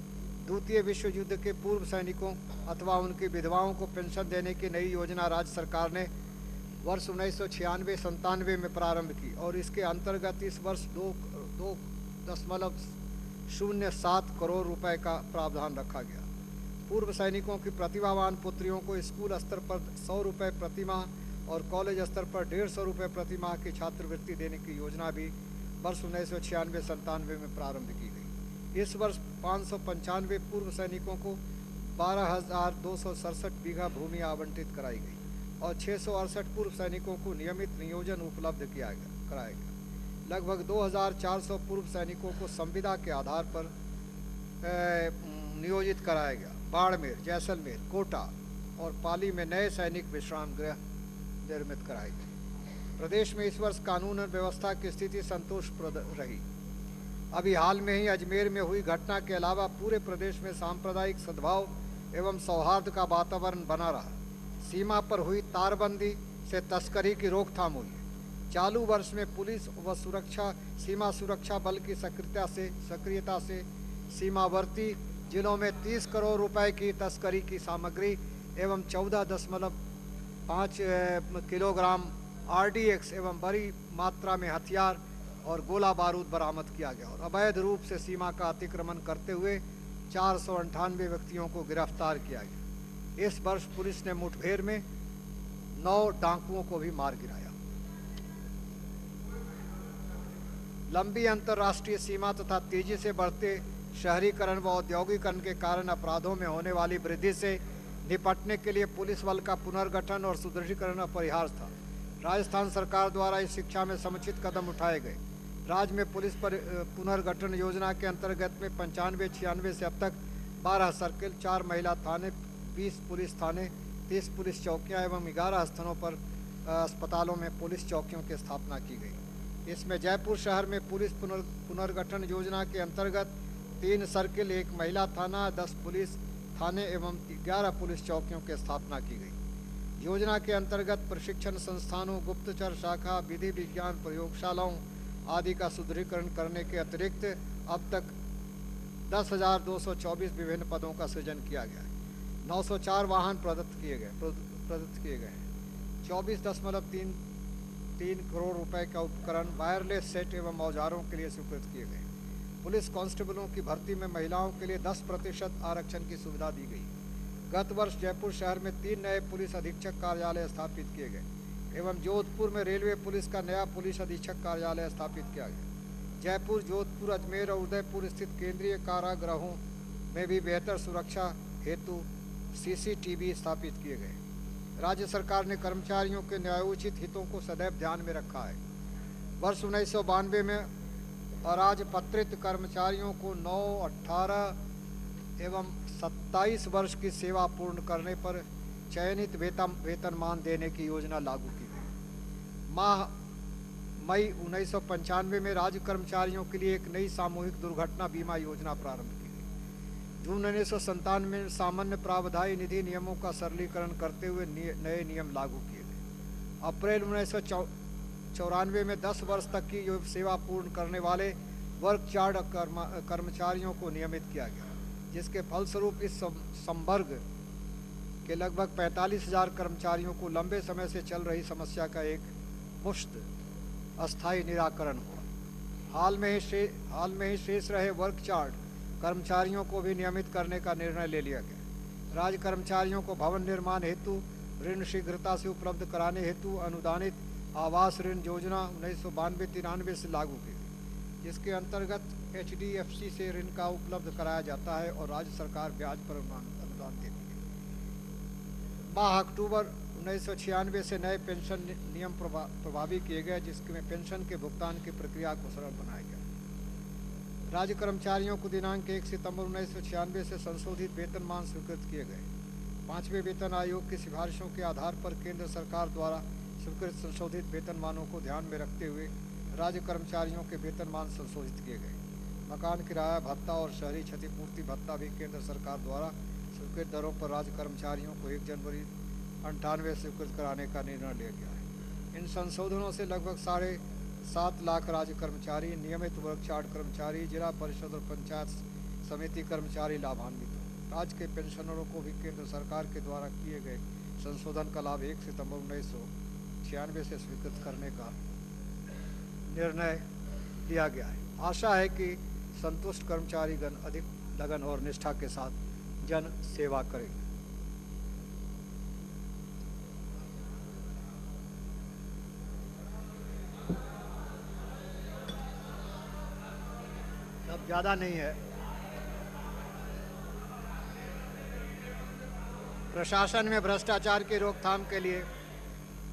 द्वितीय विश्व युद्ध के पूर्व सैनिकों अथवा उनकी विधवाओं को पेंशन देने की नई योजना राज्य सरकार ने वर्ष 1996-97 में प्रारंभ की और इसके अंतर्गत इस वर्ष 2.07 करोड़ रुपए का प्रावधान रखा गया। पूर्व सैनिकों की प्रतिभावान पुत्रियों को स्कूल स्तर पर 100 रुपये प्रतिमाह और कॉलेज स्तर पर 150 रुपये प्रतिमाह की छात्रवृत्ति देने की योजना भी वर्ष 1996-97 में प्रारंभ की गई। इस वर्ष 595 पूर्व सैनिकों को 12,267 बीघा भूमि आवंटित कराई गई और 668 पूर्व सैनिकों को नियमित नियोजन उपलब्ध कराया गया। लगभग 2,400 पूर्व सैनिकों को संविदा के आधार पर नियोजित कराया गया। बाड़मेर, जैसलमेर, कोटा और पाली में नए सैनिक विश्राम गृह निर्मित कराए गए। प्रदेश में इस वर्ष कानून और व्यवस्था की स्थिति संतोषप्रद रही। अभी हाल में ही अजमेर में हुई घटना के अलावा पूरे प्रदेश में सांप्रदायिक सद्भाव एवं सौहार्द का वातावरण बना रहा। सीमा पर हुई तारबंदी से तस्करी की रोकथाम हुई है। चालू वर्ष में पुलिस व सीमा सुरक्षा बल की सक्रियता से सीमावर्ती जिलों में 30 करोड़ रुपए की तस्करी की सामग्री एवं 14.5 किलोग्राम RDX एवं बड़ी मात्रा में हथियार और गोला बारूद बरामद किया गया और अवैध रूप से सीमा का अतिक्रमण करते हुए 498 व्यक्तियों को गिरफ्तार किया गया। इस वर्ष पुलिस ने मुठभेड़ में 9 डाकुओं को भी मार गिराया। लंबी अंतर्राष्ट्रीय सीमा तथा तेजी से बढ़ते शहरीकरण व औद्योगिकरण के कारण अपराधों में होने वाली वृद्धि से निपटने के लिए पुलिस बल का पुनर्गठन और सुदृढ़ीकरण अपरिहार्य था। राजस्थान सरकार द्वारा इस शिक्षा में समुचित कदम उठाए गए। राज्य में पुलिस पुनर्गठन योजना के अंतर्गत में 95-96 से अब तक 12 सर्किल, 4 महिला थाने, 20 पुलिस थाने, 30 पुलिस चौकियां एवं 11 स्थानों पर अस्पतालों में पुलिस चौकियों की स्थापना की गई। इसमें जयपुर शहर में पुलिस पुनर्गठन योजना के अंतर्गत 3 सर्किल, 1 महिला थाना, 10 पुलिस थाने एवं 11 पुलिस चौकियों की स्थापना की गई। योजना के अंतर्गत प्रशिक्षण संस्थानों, गुप्तचर शाखा, विधि विज्ञान प्रयोगशालाओं आदि का सुदृढ़ीकरण करने के अतिरिक्त अब तक 10,224 विभिन्न पदों का सृजन किया गया है। 904 वाहन प्रदत्त किए गए हैं। 24.33 करोड़ रुपए का उपकरण, वायरलेस सेट एवं औजारों के लिए स्वीकृत किए गए। पुलिस कांस्टेबलों की भर्ती में महिलाओं के लिए 10% आरक्षण की सुविधा दी गई। गत वर्ष जयपुर शहर में 3 नए पुलिस अधीक्षक कार्यालय स्थापित किए गए एवं जोधपुर में रेलवे पुलिस का नया पुलिस अधीक्षक कार्यालय स्थापित किया गया। जयपुर, जोधपुर, अजमेर और उदयपुर स्थित केंद्रीय कारागृहों में भी बेहतर सुरक्षा हेतु CCTV स्थापित किए गए। राज्य सरकार ने कर्मचारियों के न्यायोचित हितों को सदैव ध्यान में रखा है। वर्ष 1992 में अराजपत्रित कर्मचारियों को 9, 18 एवं 27 वर्ष की सेवा पूर्ण करने पर चयनित वेतनमान देने की योजना लागू की गई। मई 1995 में राज्य कर्मचारियों के लिए एक नई सामूहिक दुर्घटना बीमा योजना प्रारंभ की गई। जून 1997 में सामान्य प्रावधायी निधि नियमों का सरलीकरण करते हुए नए नियम लागू किए गए। अप्रैल 1994 में 10 वर्ष तक की सेवा पूर्ण करने वाले वर्ग चार्ड कर्मचारियों को नियमित किया गया, जिसके फलस्वरूप इस संवर्ग के लगभग 45,000 कर्मचारियों को लंबे समय से चल रही समस्या का एक मुश्त अस्थायी निराकरण हुआ। हाल में ही शेष रहे वर्ग चार्ट कर्मचारियों को भी नियमित करने का निर्णय ले लिया गया। राज्य कर्मचारियों को भवन निर्माण हेतु ऋण शीघ्रता से उपलब्ध कराने हेतु अनुदानित आवास ऋण योजना 1992-93 से लागू की गई, जिसके अंतर्गत HDFC से ऋण का उपलब्ध कराया जाता है और राज्य सरकार ब्याज पर अनुदान देती है। माह अक्टूबर 1996 से नए पेंशन नियम प्रभावी किए गए, जिसमें पेंशन के भुगतान की प्रक्रिया को सरल बनाया गया। राज्य कर्मचारियों को दिनांक 1 सितंबर 1996 से संशोधित वेतनमान स्वीकृत किए गए। 5वें वेतन आयोग की सिफारिशों के आधार पर केंद्र सरकार द्वारा स्वीकृत संशोधित वेतनमानों को ध्यान में रखते हुए राज्य कर्मचारियों के वेतनमान संशोधित किए गए। मकान किराया भत्ता और शहरी क्षतिपूर्ति भत्ता भी केंद्र सरकार द्वारा स्वीकृत दरों पर राज्य कर्मचारियों को 1 जनवरी 98 स्वीकृत कराने का निर्णय लिया गया है। इन संशोधनों से लगभग 7.5 लाख राज्य कर्मचारी, नियमित वर्ग चार्ट कर्मचारी, जिला परिषद और पंचायत समिति कर्मचारी लाभान्वित हो। राज्य के पेंशनरों को भी केंद्र सरकार के द्वारा किए गए संशोधन का लाभ 1 सितंबर 1996 से स्वीकृत करने का निर्णय लिया गया है। आशा है कि संतुष्ट कर्मचारीगण अधिक लगन और निष्ठा के साथ जन सेवा करेंगे। अब ज़्यादा नहीं है। प्रशासन में भ्रष्टाचार की रोकथाम के लिए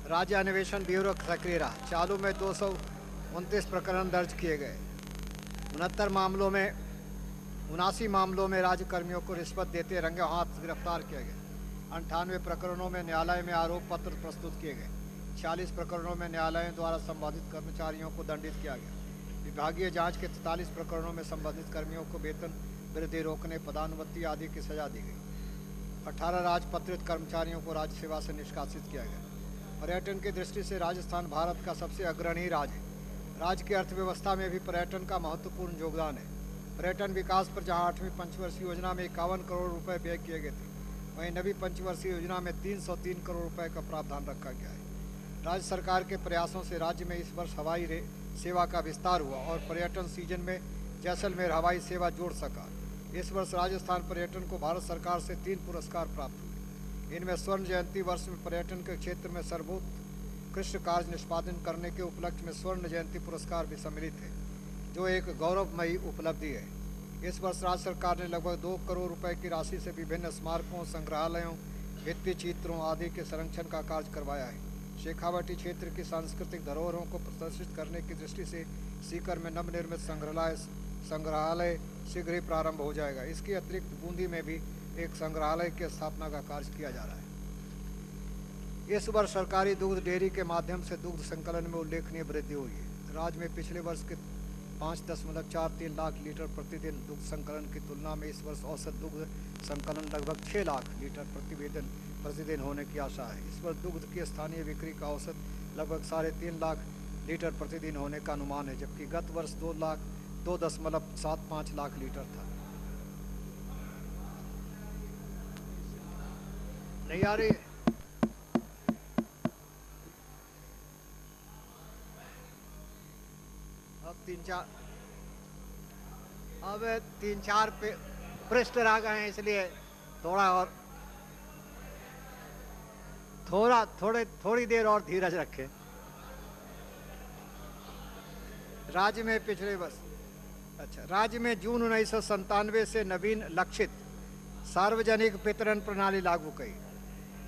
राज्य अन्वेषण ब्यूरो सक्रिय रहा। चालू में 229 प्रकरण दर्ज किए गए। 79 मामलों में राज्य कर्मियों को रिश्वत देते रंगे हाथ गिरफ्तार किए गए। 98 प्रकरणों में न्यायालय में आरोप पत्र प्रस्तुत किए गए। 46 प्रकरणों में न्यायालयों द्वारा संबंधित कर्मचारियों को दंडित किया गया। विभागीय जांच के 43 प्रकरणों में संबंधित कर्मियों को वेतन वृद्धि रोकने, पदानुवृत्ति आदि की सजा दी गई। 18 राजपत्रित कर्मचारियों को राज्य सेवा से निष्कासित किया गया। पर्यटन की दृष्टि से राजस्थान भारत का सबसे अग्रणी राज्य है। राज्य की अर्थव्यवस्था में भी पर्यटन का महत्वपूर्ण योगदान है। पर्यटन विकास पर जहां 8वीं पंचवर्षीय योजना में 51 करोड़ रुपए व्यय किए गए थे, वहीं नवी पंचवर्षीय योजना में 303 करोड़ रुपए का प्रावधान रखा गया है। राज्य सरकार के प्रयासों से राज्य में इस वर्ष हवाई सेवा का विस्तार हुआ और पर्यटन सीजन में जैसलमेर हवाई सेवा जोड़ सका। इस वर्ष राजस्थान पर्यटन को भारत सरकार से 3 पुरस्कार प्राप्त हुए। इनमें स्वर्ण जयंती वर्ष में पर्यटन के क्षेत्र में सर्वोत्कृष्ट कार्य निष्पादन करने के उपलक्ष्य में स्वर्ण जयंती पुरस्कार भी सम्मिलित है, जो एक गौरवमयी उपलब्धि है। इस वर्ष राज्य सरकार ने लगभग 2 करोड़ रुपए की राशि से विभिन्न स्मारकों, संग्रहालयों, भित्ति चित्रों आदि के संरक्षण का कार्य करवाया है। शेखावाटी क्षेत्र की सांस्कृतिक धरोहरों को प्रदर्शित करने की दृष्टि से सीकर में नवनिर्मित संग्रहालय शीघ्र ही प्रारंभ हो जाएगा। इसके अतिरिक्त बूंदी में भी एक संग्रहालय की स्थापना का कार्य किया जा रहा है। इस वर्ष सरकारी दुग्ध डेयरी के माध्यम से दुग्ध संकलन में उल्लेखनीय वृद्धि हुई है। राज्य में पिछले वर्ष के 5.43 लाख लीटर प्रतिदिन दुग्ध संकलन की तुलना में इस वर्ष औसत दुग्ध संकलन लगभग 6 लाख लीटर प्रतिदिन होने की आशा है। इस वर्ष दुग्ध की स्थानीय बिक्री का औसत लगभग 3.5 लाख लीटर प्रतिदिन होने का अनुमान है, जबकि गत वर्ष 2.75 लाख लीटर था। नहीं आ रही है? अब 3-4 पृष्ठ रह गए हैं, इसलिए थोड़ी देर और धीरज रखें। राज्य में पिछले वर्ष राज्य में जून 1997 से नवीन लक्षित सार्वजनिक वितरण प्रणाली लागू की,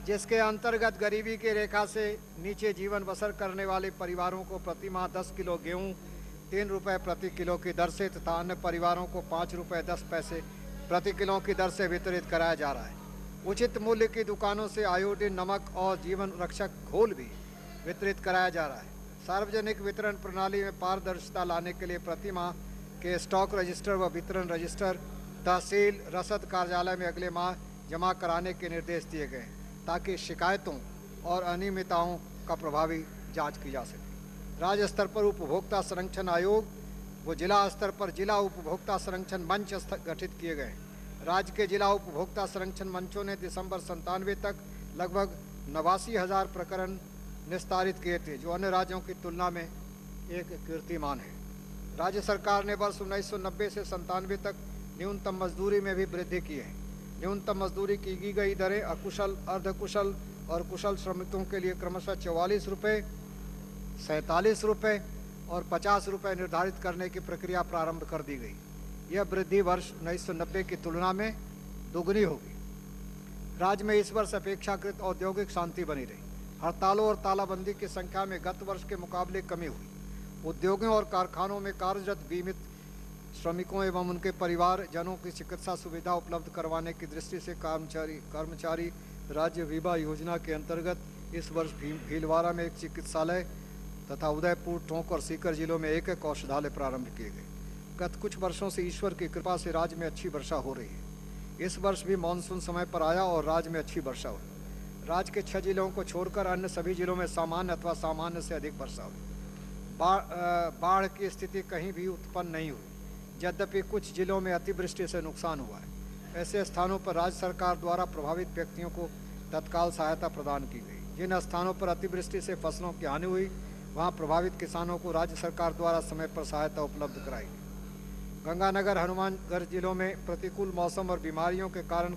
जिसके अंतर्गत गरीबी की रेखा से नीचे जीवन बसर करने वाले परिवारों को प्रति माह 10 किलो गेहूँ 3 रुपये प्रति किलो की दर से तथा अन्य परिवारों को 5 रुपये 10 पैसे प्रति किलो की दर से वितरित कराया जा रहा है। उचित मूल्य की दुकानों से आयोडीन, नमक और जीवन रक्षक घोल भी वितरित कराया जा रहा है। सार्वजनिक वितरण प्रणाली में पारदर्शिता लाने के लिए प्रति माह के स्टॉक रजिस्टर व वितरण रजिस्टर तहसील रसद कार्यालय में अगले माह जमा कराने के निर्देश दिए गए हैं, ताकि शिकायतों और अनियमितताओं का प्रभावी जांच की जा सके। राज्य स्तर पर उपभोक्ता संरक्षण आयोग व जिला स्तर पर जिला उपभोक्ता संरक्षण मंच गठित किए गए हैं। राज्य के जिला उपभोक्ता संरक्षण मंचों ने दिसंबर 97 तक लगभग 89,000 प्रकरण निस्तारित किए थे, जो अन्य राज्यों की तुलना में एक कीर्तिमान है। राज्य सरकार ने वर्ष 1990 से 97 तक न्यूनतम मजदूरी में भी वृद्धि की है। न्यूनतम मजदूरी की गई दरें अकुशल, अर्धकुशल और कुशल श्रमिकों के लिए क्रमशः 44 रुपये, 47 रुपये और 50 रुपये निर्धारित करने की प्रक्रिया प्रारंभ कर दी गई। यह वृद्धि वर्ष 1990 की तुलना में दोगुनी होगी। राज्य में इस वर्ष अपेक्षाकृत औद्योगिक शांति बनी रही। हड़तालों और तालाबंदी की संख्या में गत वर्ष के मुकाबले कमी हुई। उद्योगों और कारखानों में कार्यरत बीमित श्रमिकों एवं उनके परिवारजनों की चिकित्सा सुविधा उपलब्ध करवाने की दृष्टि से कर्मचारी राज्य बीमा योजना के अंतर्गत इस वर्ष भीलवाड़ा में एक चिकित्सालय तथा उदयपुर, टोंक और सीकर जिलों में एक औषधालय प्रारंभ किए गए। गत कुछ वर्षों से ईश्वर की कृपा से राज्य में अच्छी वर्षा हो रही है। इस वर्ष भी मानसून समय पर आया और राज्य में अच्छी वर्षा हुई। राज्य के 6 जिलों को छोड़कर अन्य सभी जिलों में सामान्य अथवा सामान्य से अधिक वर्षा हुई। बाढ़ की स्थिति कहीं भी उत्पन्न नहीं हुई, यद्यपि कुछ जिलों में अतिवृष्टि से नुकसान हुआ है। ऐसे स्थानों पर राज्य सरकार द्वारा प्रभावित व्यक्तियों को तत्काल सहायता प्रदान की गई। जिन स्थानों पर अतिवृष्टि से फसलों की हानि हुई, वहां प्रभावित किसानों को राज्य सरकार द्वारा समय पर सहायता उपलब्ध कराई गई। गंगानगर, हनुमानगढ़ जिलों में प्रतिकूल मौसम और बीमारियों के कारण